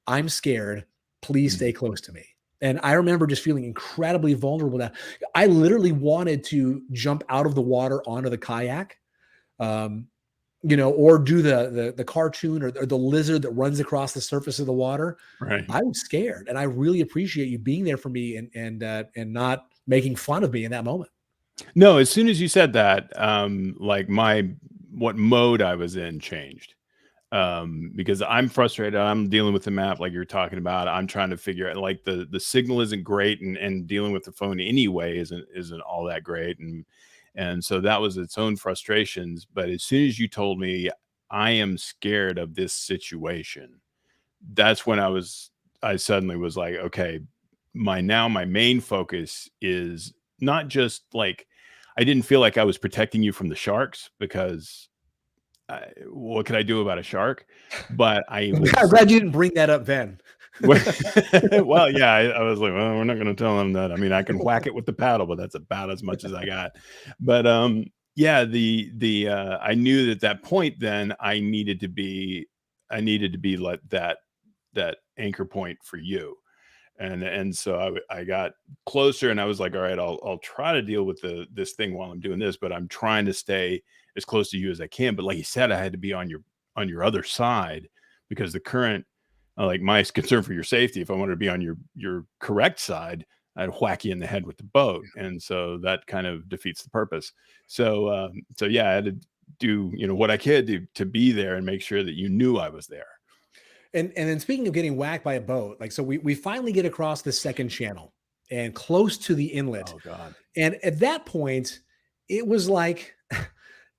S1: I'm scared. Please stay
S2: Mhm.
S1: close to me. And I remember just feeling incredibly vulnerable. Now, I literally wanted to jump out of the water onto the kayak. Um, or do the cartoon or the lizard that runs across the surface of the water,
S2: Right.
S1: I was scared. And I really appreciate you being there for me and not making fun of me in that moment.
S2: No, as soon as you said that, like what mode I was in changed. Because I'm frustrated. I'm dealing with the map like you're talking about. I'm trying to figure out, like, the signal isn't great, and dealing with the phone anyway isn't all that great. And so that was its own frustrations. But as soon as you told me I am scared of this situation, that's when I suddenly was like, okay, my main focus is not just like, I didn't feel like I was protecting you from the sharks, because what could I do about a shark? But I
S1: I'm
S2: was
S1: glad you didn't bring that up then.
S2: well, yeah, I was like, well, we're not going to tell them that. I mean, I can whack it with the paddle, but that's about as much as I got. But yeah, I knew that at that point, then I needed to be like that anchor point for you. And so I got closer, and I was like, all right, I'll try to deal with this thing while I'm doing this, but I'm trying to stay as close to you as I can. But like you said, I had to be on your other side, because the current, like, my concern for your safety, if I wanted to be on your correct side, I'd whack you in the head with the boat, and so that kind of defeats the purpose. So yeah, I had to do what I could to be there and make sure that you knew I was there.
S1: And then speaking of getting whacked by a boat, like, so we finally get across the second channel and close to the inlet.
S2: Oh God.
S1: And at that point, it was like,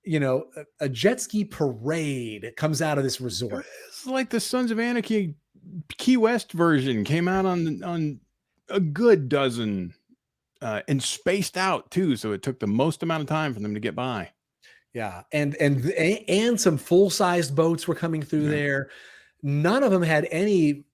S1: a jet ski parade comes out of this resort.
S2: It's like the Sons of Anarchy Key West version came out on a good dozen, and spaced out too, so it took the most amount of time for them to get by.
S1: Yeah. And some full-sized boats were coming through
S2: Yeah.
S1: there. None of them had any,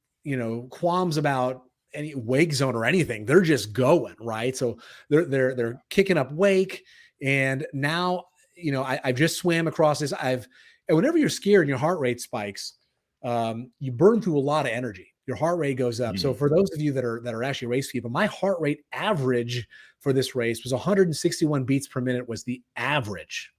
S1: qualms about any wake zone or anything. They're just going, right? So they're kicking up wake. And now, I've just swam across this. And whenever you're scared and your heart rate spikes, you burn through a lot of energy. Your heart rate goes up. So
S2: Mhm.
S1: for those of you that are actually race people, my heart rate average for this race was 161 beats per minute was the average.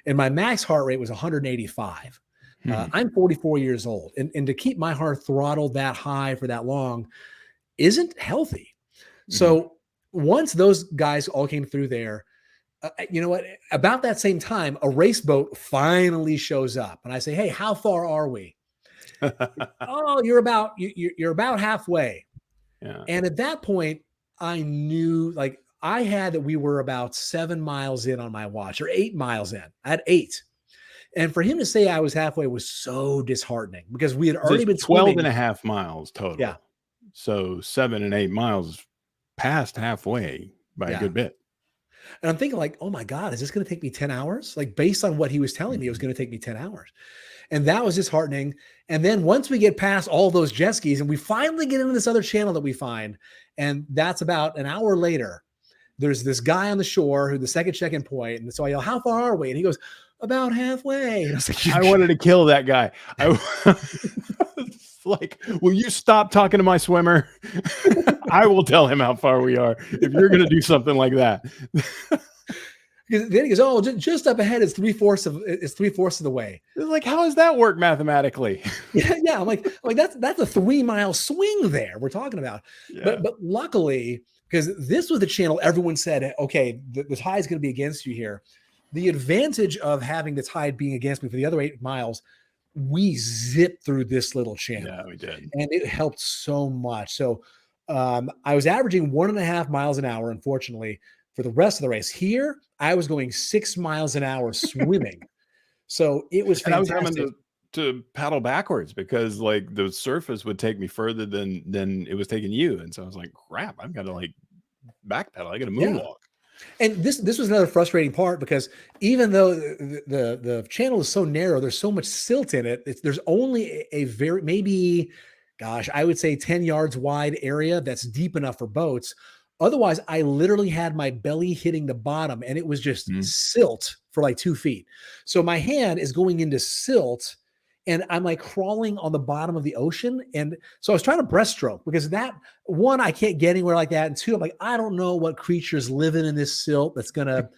S1: And my max heart rate was 185.
S2: Hmm.
S1: I'm 44 years old, and to keep my heart throttled that high for that long isn't healthy.
S2: Mhm.
S1: So once those guys all came through there, you know what? About that same time, a race boat finally shows up, and I say, "Hey, how far are we?" "Oh, you're about halfway."
S2: Yeah.
S1: And at that point, I knew, like, I had that we were about 7 miles in on my watch, or 8 miles in. I had 8. And for him to say I was halfway was so disheartening because we had
S2: So
S1: already
S2: it's
S1: been
S2: 12
S1: swimming.
S2: and a half miles
S1: Yeah.
S2: total. So 7 and 8 miles, past halfway by a
S1: Yeah.
S2: good bit.
S1: And I'm thinking, like, oh my God, is this going to take me 10 hours? Like, based on what he was telling me, it was
S2: Mhm.
S1: going to take me 10 hours. And that was disheartening. And then once we get past all those jet skis and we finally get into this other channel that we find, and that's about an hour later, there's this guy on the shore who the second check-in point. And so I yell, how far are we? And he goes, about halfway. And I was like,
S2: I wanted to kill that guy. I like, will you stop talking to my swimmer? I will tell him how far we are if you're going to do something like that.
S1: then he goes, oh, just up ahead is three-fourths of the way.
S2: It's like, how does that work mathematically?
S1: Yeah. I'm like that's a 3 mile swing there we're talking about.
S2: Yeah.
S1: But luckily, because this was the channel everyone said, okay, the tide is going to be against you here. The advantage of having the tide being against me for the other 8 miles, we zipped through this little channel,
S2: Yeah, we did.
S1: and it helped so much. So I was averaging 1.5 miles an hour, unfortunately, for the rest of the race. Here, I was going 6 miles an hour swimming. So it was
S2: And I was having
S1: fantastic.
S2: to paddle backwards, because like the surface would take me further than it was taking you. And so I was like, crap, I've got to like backpedal. I got to
S1: Yeah.
S2: moonwalk.
S1: And this was another frustrating part because even though the channel is so narrow, there's so much silt in it. There's only a very, maybe, gosh, I would say 10 yards wide area that's deep enough for boats. Otherwise, I literally had my belly hitting the bottom, and it was just
S2: Mhm.
S1: silt for like 2 feet. So my hand is going into silt, and I'm like crawling on the bottom of the ocean. And so I was trying to breaststroke because that, one, I can't get anywhere like that. And two, I'm like, I don't know what creature's living in this silt that's gonna,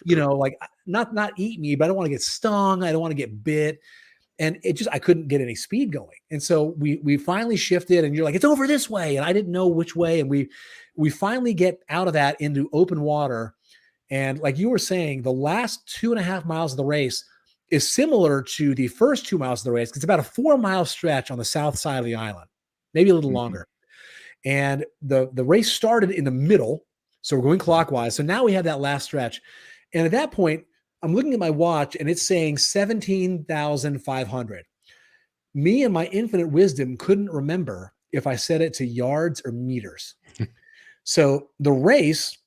S2: True.
S1: like, not eat me, but I don't want to get stung. I don't want to get bit. And I couldn't get any speed going. And so we finally shifted, and you're like, it's over this way. And I didn't know which way. And we finally get out of that into open water. And like you were saying, the last 2.5 miles of the race is similar to the first 2 miles of the race. It's about a 4-mile stretch on the south side of the island, maybe a little longer. And the race started in the middle. So we're going clockwise. So now we have that last stretch. And at that point, I'm looking at my watch and it's saying 17,500. Me and my infinite wisdom couldn't remember if I set it to yards or meters. So the race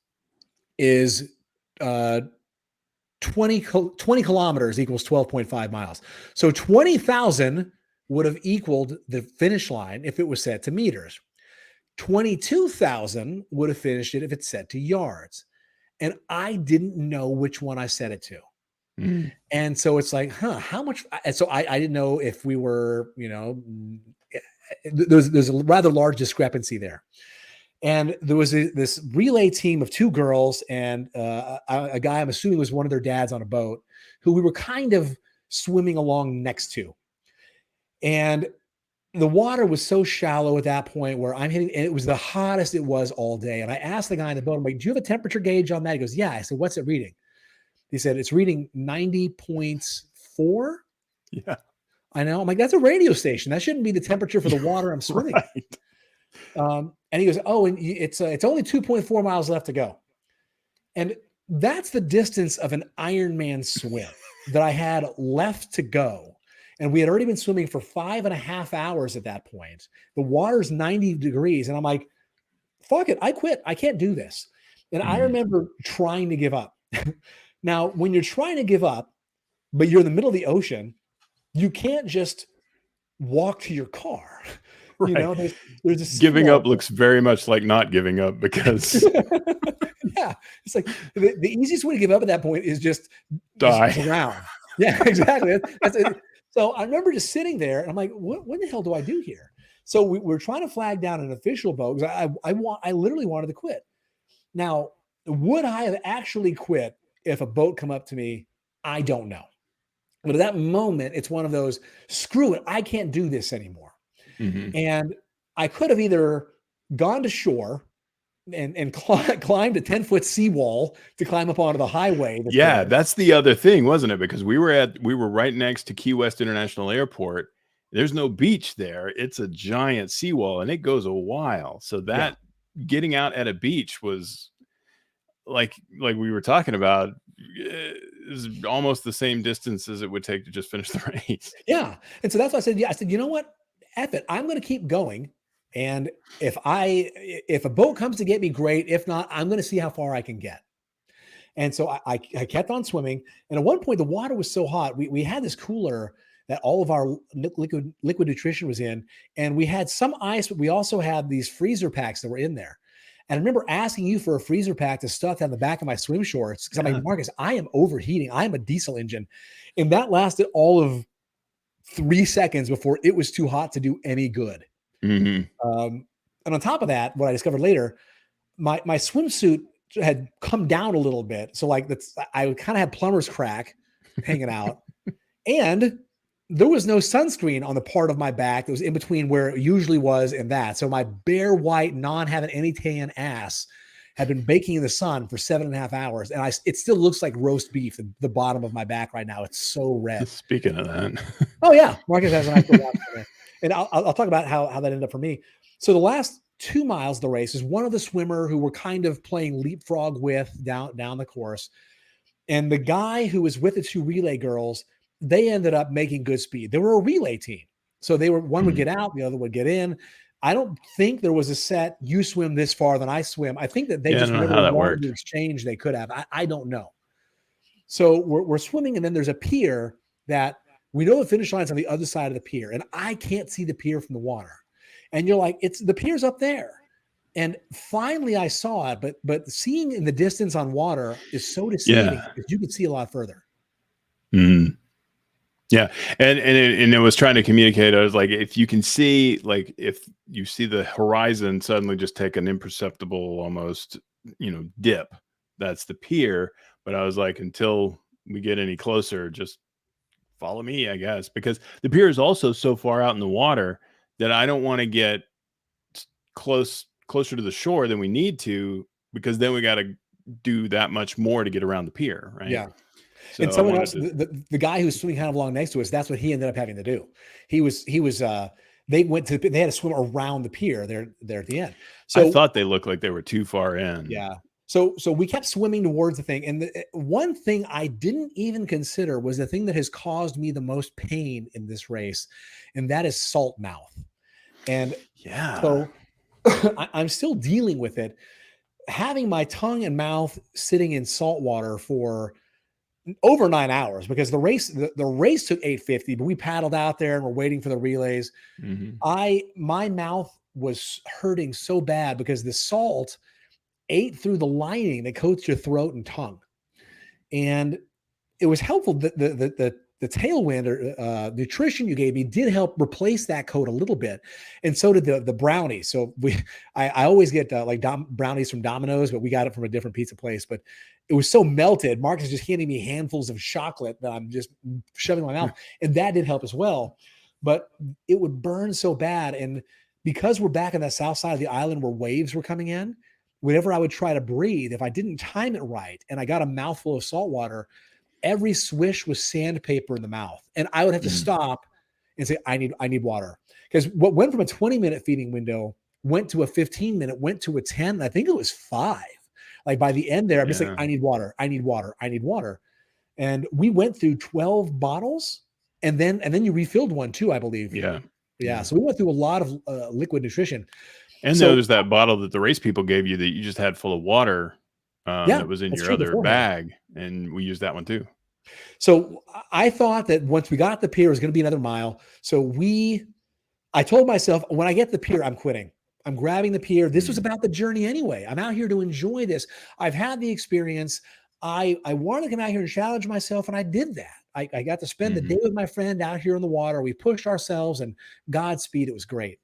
S1: is 20 kilometers equals 12.5 miles. So 20,000 would have equaled the finish line if it was set to meters. 22,000 would have finished it if it's set to yards. And I didn't know which one I set it to.
S2: Mm.
S1: And so it's like, how much? And so I didn't know if we were, there's a rather large discrepancy there. And there was this relay team of 2 girls and a guy I'm assuming was one of their dads on a boat who we were kind of swimming along next to. And the water was so shallow at that point where I'm hitting, and it was the hottest it was all day. And I asked the guy in the boat, I'm like, do you have a temperature gauge on that? He goes, yeah. I said, what's it reading? He said, it's reading 90.4.
S2: Yeah.
S1: I know. I'm like, that's a radio station. That shouldn't be the temperature for the water I'm swimming.
S2: Right.
S1: And he goes, oh, and it's only 2.4 miles left to go. And that's the distance of an Ironman swim that I had left to go. And we had already been swimming for 5.5 hours at that point. The water's 90 degrees. And I'm like, fuck it. I quit. I can't do this. And I remember trying to give up. Now, when you're trying to give up, but you're in the middle of the ocean, you can't just walk to your car.
S2: Right.
S1: You know, there's
S2: giving up looks very much like not giving up because
S1: yeah, it's like the easiest way to give up at that point is just
S2: die.
S1: Just drown. Yeah, exactly. That's it. So I remember just sitting there and I'm like, what the hell do I do here? So we're trying to flag down an official boat because I literally wanted to quit. Now, would I have actually quit if a boat come up to me? I don't know. But at that moment, it's one of those, screw it, I can't do this anymore. And I could have either gone to shore and climbed a 10-foot seawall to climb up onto the highway.
S2: Yeah, that's the other thing, wasn't it? Because we were right next to Key West International Airport. There's no beach there. It's a giant seawall and it goes a while. So that getting out at a beach was like we were talking about, is almost the same distance as it would take to just finish the race.
S1: Yeah. And so that's why I said, you know what? F it. I'm going to keep going. And if a boat comes to get me, great. If not, I'm going to see how far I can get. And so I kept on swimming. And at one point, the water was so hot. We had this cooler that all of our liquid nutrition was in. And we had some ice, but we also had these freezer packs that were in there. And I remember asking you for a freezer pack to stuff down the back of my swim shorts. Because I'm like, Marcus, I am overheating. I am a diesel engine. And that lasted all of 3 seconds before it was too hot to do any good. And on top of that, what I discovered later, my swimsuit had come down a little bit. So like I kind of had plumber's crack hanging out. And there was no sunscreen on the part of my back that was in between where it usually was and that. So my bare white, non-having any tan ass had been baking in the sun for 7.5 hours. And it still looks like roast beef at the bottom of my back right now. It's so red.
S2: Speaking of that.
S1: Oh yeah. Marcus has an actual watch for that. And I'll talk about how that ended up for me. So the last 2 miles of the race is one of the swimmer who were kind of playing leapfrog with down the course. And the guy who was with the 2 relay girls, they ended up making good speed. They were a relay team. So one would get out, the other would get in. I don't think there was a set, you swim this far, then I swim. I think that they just never wanted to exchange. They could have. I don't know. So we're swimming, and then there's a pier that we know the finish line's on the other side of the pier, and I can't see the pier from the water. And you're like, the pier's up there. And finally I saw it, but seeing in the distance on water is so deceiving because you can see a lot further.
S2: Yeah. And it was trying to communicate. I was like, if you can see, like, if you see the horizon suddenly just take an imperceptible, almost, dip, that's the pier. But I was like, until we get any closer, just follow me, I guess, because the pier is also so far out in the water that I don't want to get closer to the shore than we need to, because then we got to do that much more to get around the pier, right?
S1: Yeah. And
S2: So I
S1: someone
S2: wanted
S1: else,
S2: to.
S1: the guy who's swimming kind of along next to us, that's what he ended up having to do. They went to, they had to swim around the pier there at the end.
S2: I
S1: So
S2: thought they looked like they were too far in.
S1: yeah. So we kept swimming towards the thing. And one thing I didn't even consider was the thing that has caused me the most pain in this race, and that is salt mouth. And
S2: Yeah.
S1: so I'm still dealing with it. Having my tongue and mouth sitting in salt water for over 9 hours, because the race took 8:50, but we paddled out there and we're waiting for the relays.
S2: Hmm.
S1: My mouth was hurting so bad because the salt ate through the lining that coats your throat and tongue. And it was helpful that the tailwind or nutrition you gave me did help replace that coat a little bit, and so did the brownies. So I always get brownies from Domino's, but we got it from a different pizza place. But it was so melted. Mark is just handing me handfuls of chocolate that I'm just shoving in my mouth, and that did help as well. But it would burn so bad, and because we're back on that south side of the island where waves were coming in, whenever I would try to breathe, if I didn't time it right and I got a mouthful of salt water, every swish was sandpaper in the mouth. And I would have to stop and say, I need water. Because what went from a 20-minute feeding window went to a 15-minute, went to a 10. I think it was 5. Like by the end there, I'm just like,
S2: Yeah.
S1: I need water. I need water. I need water. And we went through 12 bottles, and then you refilled one too, I believe.
S2: Yeah.
S1: Yeah. So we went through a lot of liquid nutrition.
S2: And
S1: So
S2: there's that bottle that the race people gave you that you just had full of water,
S1: yeah,
S2: that was in
S1: that's
S2: your
S1: true
S2: other
S1: beforehand.
S2: bag, and we used that one too.
S1: So I thought that once we got the pier, it was going to be another mile. So I told myself, when I get to the pier, I'm quitting. I'm grabbing the pier. This was about the journey anyway. I'm out here to enjoy this. I've had the experience. I wanted to come out here and challenge myself, and I did that. I got to spend the day with my friend out here in the water. We pushed ourselves, and Godspeed, it was great.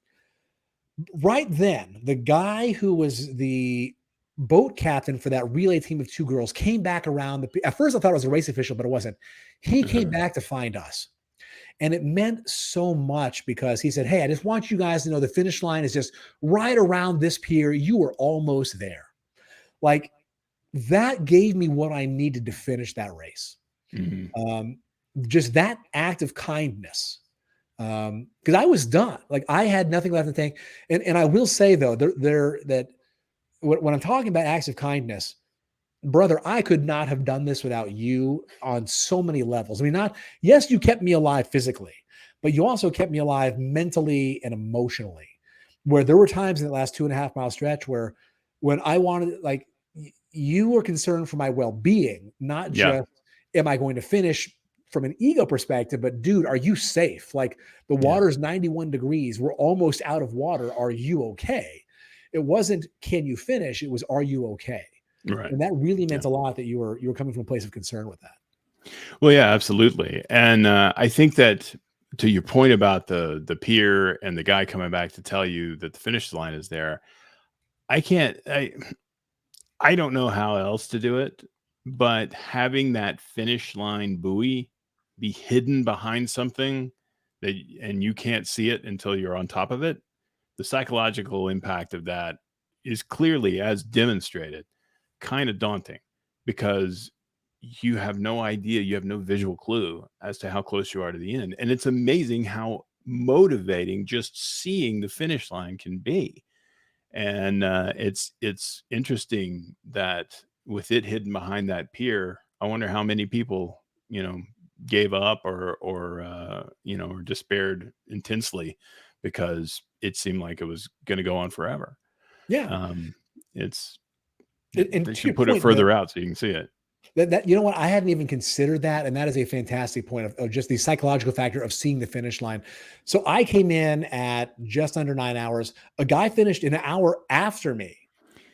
S1: Right then, the guy who was the boat captain for that relay team of 2 girls came back around. At first, I thought it was a race official, but it wasn't. He came back to find us. And it meant so much because he said, hey, I just want you guys to know the finish line is just right around this pier. You were almost there. Like, that gave me what I needed to finish that race. Just that act of kindness. Because I was done. Like, I had nothing left to think. And I will say, though, that when I'm talking about acts of kindness, brother, I could not have done this without you on so many levels. I mean, yes, you kept me alive physically, but you also kept me alive mentally and emotionally, where there were times in the last 2.5 mile stretch where when I wanted, like, you were concerned for my well-being, not
S2: Yeah.
S1: just, am I going to finish from an ego perspective, but dude, are you safe? Like, the
S2: Yeah.
S1: water's 91 degrees. We're almost out of water. Are you okay? It wasn't, can you finish? It was, are you okay?
S2: Right.
S1: And that really
S2: Yeah.
S1: meant a lot that you were coming from a place of concern with that.
S2: Well, yeah, absolutely. And I think that, to your point about the pier and the guy coming back to tell you that the finish line is there, I can't. I don't know how else to do it, but having that finish line buoy be hidden behind something and you can't see it until you're on top of it, the psychological impact of that is clearly, as demonstrated, kind of daunting, because you have no idea, you have no visual clue as to how close you are to the end. And it's amazing how motivating just seeing the finish line can be. And it's interesting that with it hidden behind that pier, I wonder how many people, gave up or despaired intensely because it seemed like it was going to go on forever.
S1: Yeah.
S2: Um, it's
S1: And
S2: They
S1: to your
S2: should put it
S1: point,
S2: further out so you can see it.
S1: that you know what, I hadn't even considered that, and that is a fantastic point of just the psychological factor of seeing the finish line. So I came in at just under 9 hours. A guy finished an hour after me.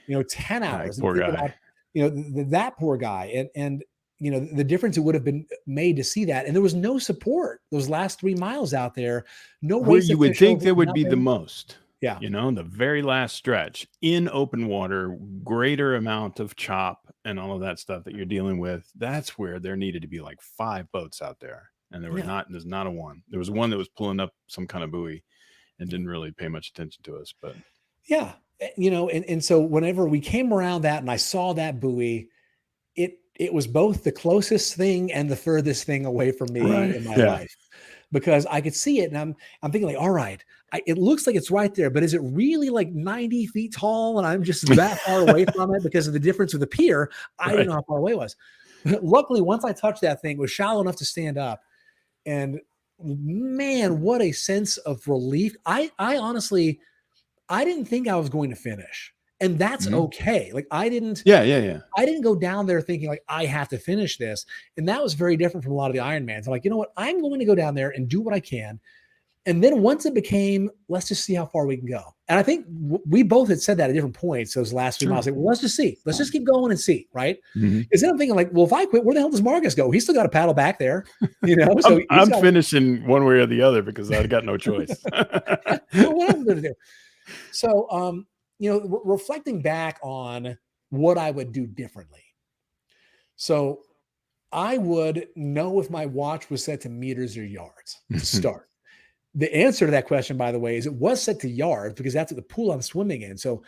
S1: 10 hours. And
S2: Poor
S1: think
S2: guy.
S1: about, that poor guy, and the difference it would have been made to see that. And there was no support those last 3 miles out there. No
S2: Where
S1: race
S2: you would think
S1: officials,
S2: there would be the
S1: nothing.
S2: most,
S1: Yeah.
S2: the very last stretch in open water, greater amount of chop, and all of that stuff that you're dealing with, that's where there needed to be like 5 boats out there. And
S1: Yeah.
S2: there's not a one. There was one that was pulling up some kind of buoy and didn't really pay much attention to us, but
S1: Yeah. And so whenever we came around that and I saw that buoy, it was both the closest thing and the furthest thing away from me
S2: right.
S1: in my
S2: Yeah.
S1: life, because I could see it and I'm thinking like, all right, it looks like it's right there, but is it really like 90 feet tall and I'm just that far away from it because of the difference with the pier? I didn't
S2: Right.
S1: know how far away it was. Luckily, once I touched that thing, it was shallow enough to stand up. And man, what a sense of relief. I honestly, I didn't think I was going to finish. And that's
S2: Mhm.
S1: okay. Like
S2: Yeah, yeah, yeah.
S1: I didn't go down there thinking like I have to finish this. And that was very different from a lot of the Ironmans. I'm like, you know what? I'm going to go down there and do what I can. And then once it became, let's just see how far we can go. And I think we both had said that at different points those last 3 miles.
S2: Sure.
S1: Like, well, let's just see. Let's just keep going and see, right?
S2: Mhm.
S1: Because then I'm thinking like, well, if I quit, where the hell does Marcus go? He's still got to paddle back there, you know? So he's
S2: I'm
S1: got
S2: finishing one way or the other because I've got no choice.
S1: well, what I'm going to do. So, reflecting back on what I would do differently. So I would know if my watch was set to meters or yards to start. The answer to that question, by the way, is it was set to yards because that's the pool I'm swimming in. So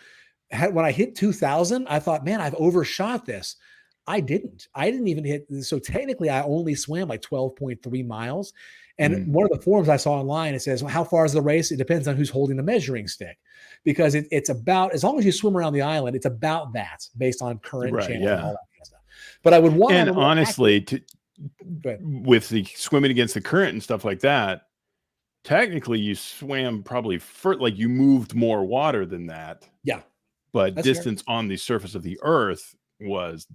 S1: when I hit 2000, I thought, man, I've overshot this. I didn't. I didn't even hit. So technically, I only swam like 12.3 miles. And
S2: Mm.
S1: one of the forums I saw online, it says, well, how far is the race? It depends on who's holding the measuring stick, because it's about, as long as you swim around the island, it's about that based on current
S2: Right,
S1: channel and all
S2: yeah.
S1: that kind of stuff. But I would want to have
S2: And
S1: a more
S2: honestly,
S1: go ahead.
S2: with the swimming against the current and stuff like that, technically you swam probably like you moved more water than that,
S1: Yeah,
S2: but
S1: that's fair.
S2: distance on the surface of the earth was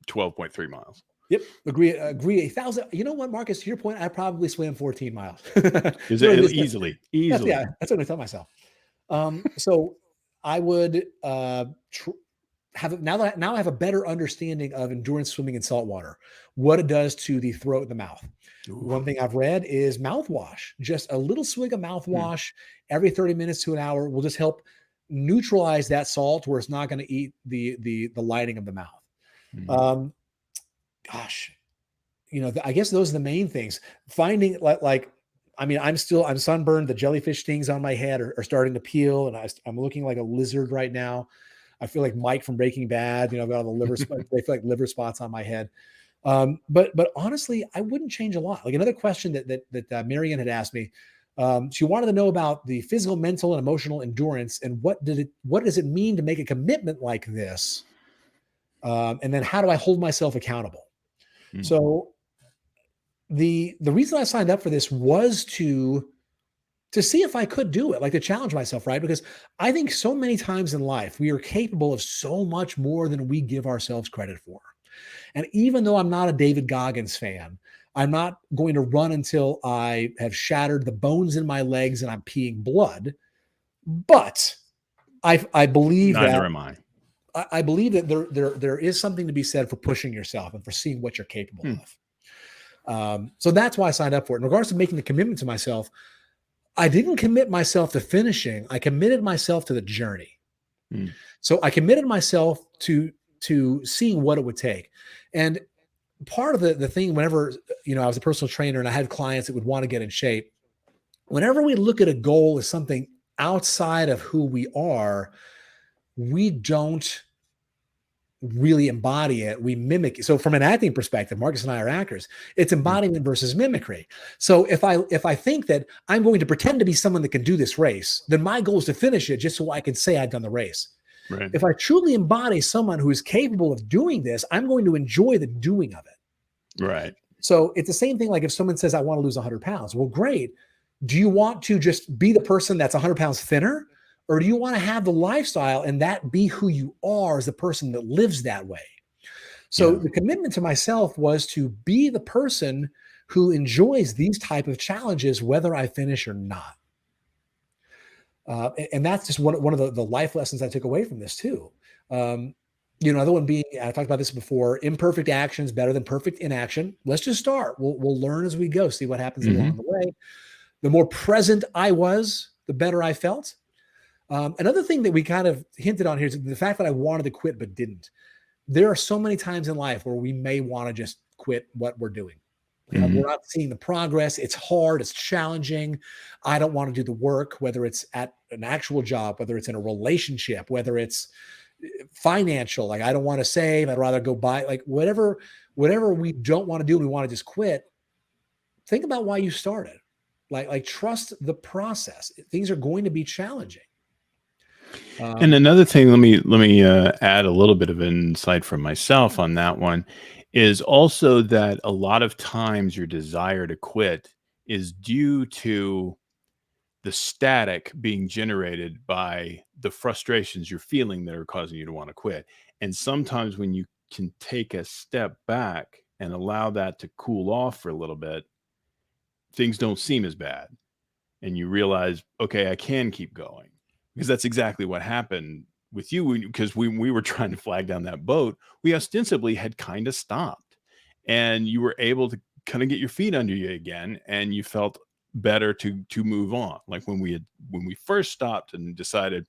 S2: 12.3 miles.
S1: Yep. Agree. 1,000. You know what, Marcus, to your point, I probably swam 14 miles.
S2: Is
S1: So
S2: it easily?
S1: that's what I tell myself. So I would now I have a better understanding of endurance swimming in saltwater, what it does to the throat and the mouth.
S2: Ooh.
S1: One thing I've read is mouthwash. Just a little swig of mouthwash every 30 minutes to an hour will just help neutralize that salt where it's not going to eat the lining of the mouth.
S2: Mhm.
S1: Gosh, I guess those are the main things. Finding like I mean, I'm sunburned. The jellyfish stings on my head are starting to peel, and I'm looking like a lizard right now. I feel like Mike from Breaking Bad. I've got all the liver spots. They feel like liver spots on my head. But honestly, I wouldn't change a lot. Like another question that Marianne had asked me. She wanted to know about the physical, mental, and emotional endurance, and what does it mean to make a commitment like this? And then how do I hold myself accountable?
S2: Mm.
S1: So the reason I signed up for this was to see if I could do it, like to challenge myself, right? Because I think so many times in life we are capable of so much more than we give ourselves credit for. And even though I'm not a David Goggins fan, I'm not going to run until I have shattered the bones in my legs and I'm peeing blood. But I believe
S2: Neither
S1: that
S2: am I.
S1: I believe that there is something to be said for pushing yourself and for seeing what you're capable of. So that's why I signed up for it. In regards to making the commitment to myself, I didn't commit myself to finishing. I committed myself to the journey.
S2: Mm.
S1: So I committed myself to seeing what it would take. And part of the thing, whenever, I was a personal trainer and I had clients that would want to get in shape, whenever we look at a goal as something outside of who we are, we don't really embody it. We mimic it. So from an acting perspective, Marcus and I are actors. It's embodiment versus mimicry. So if I think that I'm going to pretend to be someone that can do this race, then my goal is to finish it just so I can say I've done the race.
S2: Right.
S1: If I truly embody someone who is capable of doing this, I'm going to enjoy the doing of it.
S2: Right.
S1: So it's the same thing. Like if someone says, I want to lose 100 pounds. Well, great. Do you want to just be the person that's 100 pounds thinner? Or do you want to have the lifestyle and that be who you are as the person that lives that way? So the commitment to myself was to be the person who enjoys these type of challenges, whether I finish or not. And that's just one of the life lessons I took away from this too. Another one being, I talked about this before, imperfect action is better than perfect inaction. Let's just start. We'll learn as we go, see what happens along the way. The more present I was, the better I felt. Another thing that we kind of hinted on here is the fact that I wanted to quit but didn't. there are so many times in life where we may want to just quit what we're doing.
S2: Mhm.
S1: We're not seeing the progress. It's hard. It's challenging. I don't want to do the work, whether it's at an actual job, whether it's in a relationship, whether it's financial. Like I don't want to save. I'd rather go buy like whatever we don't want to do. We want to just quit. Think about why you started. Like trust the process. Things are going to be challenging.
S2: And
S1: Um,
S2: another thing, let me add a little bit of insight from myself on that one, is also that a lot of times your desire to quit is due to the static being generated by the frustrations you're feeling that are causing you to want to quit. And sometimes when you can take a step back and allow that to cool off for a little bit, things don't seem as bad. And you realize, okay, I can keep going. Because that's exactly what happened with you. Because when we were trying to flag down that boat, we ostensibly had kind of stopped. And you were able to kind of get your feet under you again. And you felt better to move on. Like when we first stopped and decided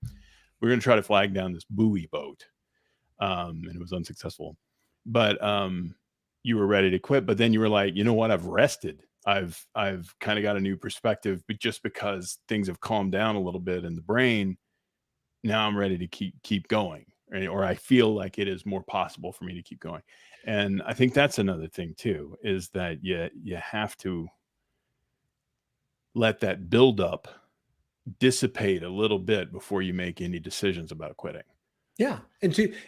S2: we're going to try to flag down this buoy boat. And it was unsuccessful. But you were ready to quit. But then you were like, you know what? I've rested. I've kind of got a new perspective, but just because things have calmed down a little bit in the brain, now I'm ready to keep going, right? Or I feel like it is more possible for me to keep going. And I think that's another thing too, is that you have to let that buildup dissipate a little bit before you make any decisions about quitting.
S1: Yeah.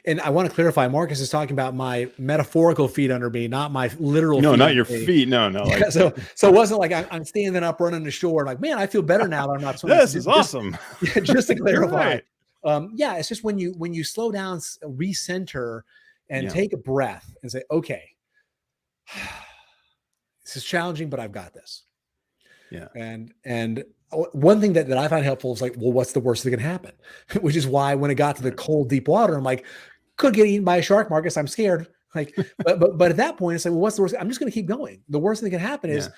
S1: And I want to clarify, Marcus is talking about my metaphorical feet under me, not my literal
S2: No,
S1: feet
S2: not
S1: under
S2: your
S1: me.
S2: feet. No, no,
S1: Yeah,
S2: like
S1: so it wasn't like I'm standing up running the shore like, man, I feel better now that I'm not swimming. So
S2: this is awesome.
S1: just to
S2: You're
S1: clarify,
S2: right.
S1: yeah, it's just when you slow down, recenter, and
S2: Yeah.
S1: take a breath and say, okay, this is challenging, but I've got this.
S2: Yeah.
S1: And one thing that I find helpful is like, well, what's the worst that can happen? Which is why when it got to the
S2: Right.
S1: cold, deep water, I'm like, could get eaten by a shark, Marcus. I'm scared. Like, but at that point, it's like, well, what's the worst? I'm just going to keep going. The worst thing that can happen is
S2: Yeah.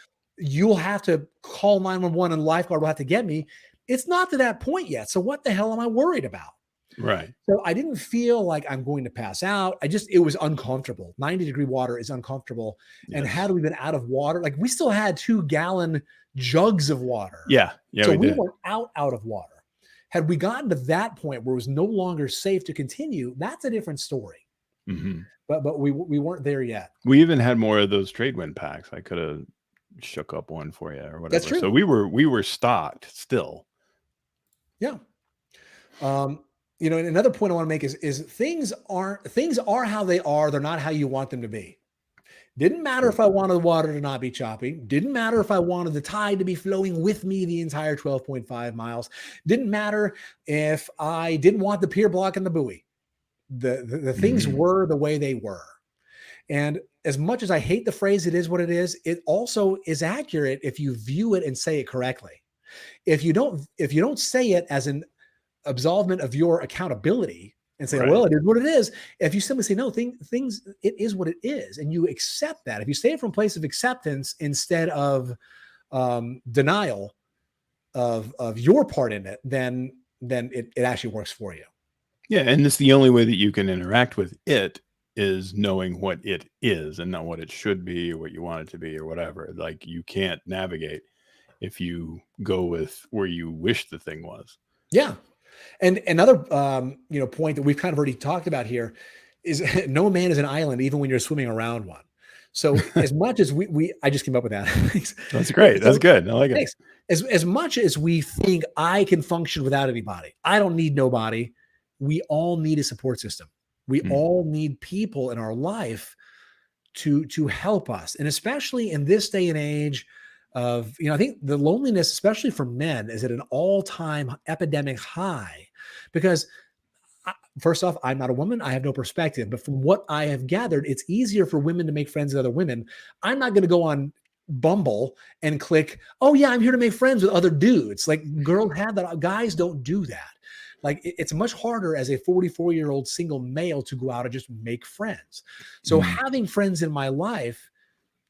S1: you'll have to call 911 and lifeguard will have to get me. It's not to that point yet. So what the hell am I worried about?
S2: Right.
S1: So I didn't feel like I'm going to pass out. It was uncomfortable. 90-degree water is uncomfortable. And had
S2: Yes.
S1: we been out of water, like we still had 2-gallon jugs of water.
S2: Yeah. Yeah,
S1: So
S2: we
S1: we
S2: did.
S1: weren't out of water. Had we gotten to that point where it was no longer safe to continue, that's a different story.
S2: Hmm.
S1: But we weren't there yet.
S2: We even had more of those trade wind packs. I could have shook up one for you or
S1: That's
S2: whatever. So
S1: true.
S2: we were stocked still.
S1: Yeah. Um, and another point I want to make is things are how they are. They're not how you want them to be. Didn't matter
S2: True.
S1: if I wanted the water to not be choppy. Didn't matter if I wanted the tide to be flowing with me the entire 12.5 miles. Didn't matter if I didn't want the pier block and the buoy. The things
S2: Hmm.
S1: were the way they were. And as much as I hate the phrase, it is what it is, it also is accurate if you view it and say it correctly. If you don't say it as an absolvement of your accountability and say, well,
S2: Right.
S1: it is what it is. If you simply say, no, things, it is what it is. And you accept that. If you say it from a place of acceptance instead of denial of your part in it, then it actually works for you.
S2: Yeah. And it's the only way that you can interact with it is knowing what it is and not what it should be or what you want it to be or whatever. Like you can't navigate if you go with where you wish the thing was.
S1: Yeah. And another point that we've kind of already talked about here is no man is an island, even when you're swimming around one. So as much as I just came up with that.
S2: That's great. That's
S1: So
S2: good. I like it.
S1: thanks. As much as we think I can function without anybody, I don't need nobody. We all need a support system. We
S2: Mm.
S1: all need people in our life to help us. And especially in this day and age of, I think the loneliness, especially for men, is at an all-time epidemic high because first off, I'm not a woman. I have no perspective. But from what I have gathered, it's easier for women to make friends with other women. I'm not going to go on Bumble and click, oh, yeah, I'm here to make friends with other dudes. Like girls have that. Guys don't do that. Like it's much harder as a 44-year-old single male to go out and just make friends. So
S2: Mm.
S1: having friends in my life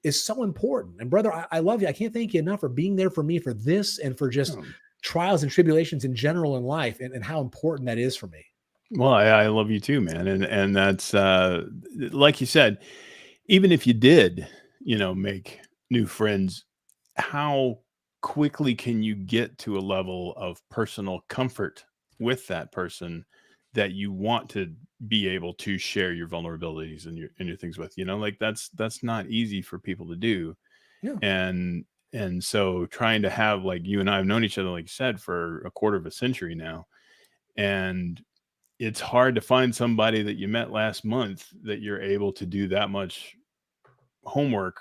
S1: is so important. And brother, I love you. I can't thank you enough for being there for me for this and for just
S2: Um,
S1: trials and tribulations in general in life and how important that is for me.
S2: Well, I love you too, man. And that's like you said, even if you did, make new friends, how quickly can you get to a level of personal comfort with that person that you want to be able to share your vulnerabilities and your things with, like that's not easy for people to do.
S1: Yeah.
S2: And and so trying to have, like, you and I have known each other, like you said, for a quarter of a century now, and it's hard to find somebody that you met last month that you're able to do that much homework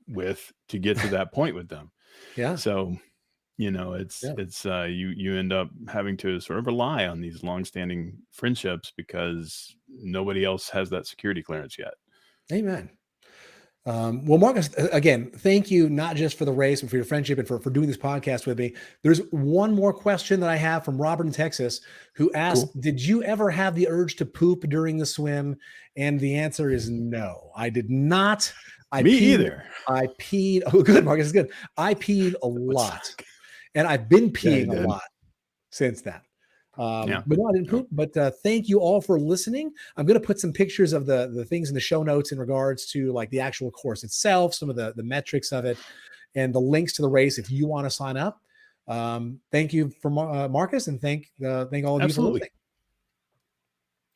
S2: with to get to that point with them.
S1: Yeah.
S2: So, it's
S1: Yeah.
S2: you end up having to sort of rely on these longstanding friendships because nobody else has that security clearance yet.
S1: Amen. Well, Marcus, again, thank you not just for the race, but for your friendship and for doing this podcast with me. There's one more question that I have from Robert in Texas, who
S2: Cool.
S1: asked, did you ever have the urge to poop during the swim? And the answer is no, I did not. I
S2: Me
S1: peed.
S2: either.
S1: I peed. Oh, good, Marcus, is good. I peed a
S2: That would
S1: lot,
S2: suck.
S1: and I've been
S2: Yeah, you
S1: peeing a
S2: did.
S1: lot since then.
S2: Yeah.
S1: But no, I didn't
S2: Yeah.
S1: poop. But thank you all for listening. I'm going to put some pictures of the things in the show notes in regards to like the actual course itself, some of the metrics of it, and the links to the race if you want to sign up. Thank you for Marcus, and thank all of you for
S2: Absolutely.
S1: listening.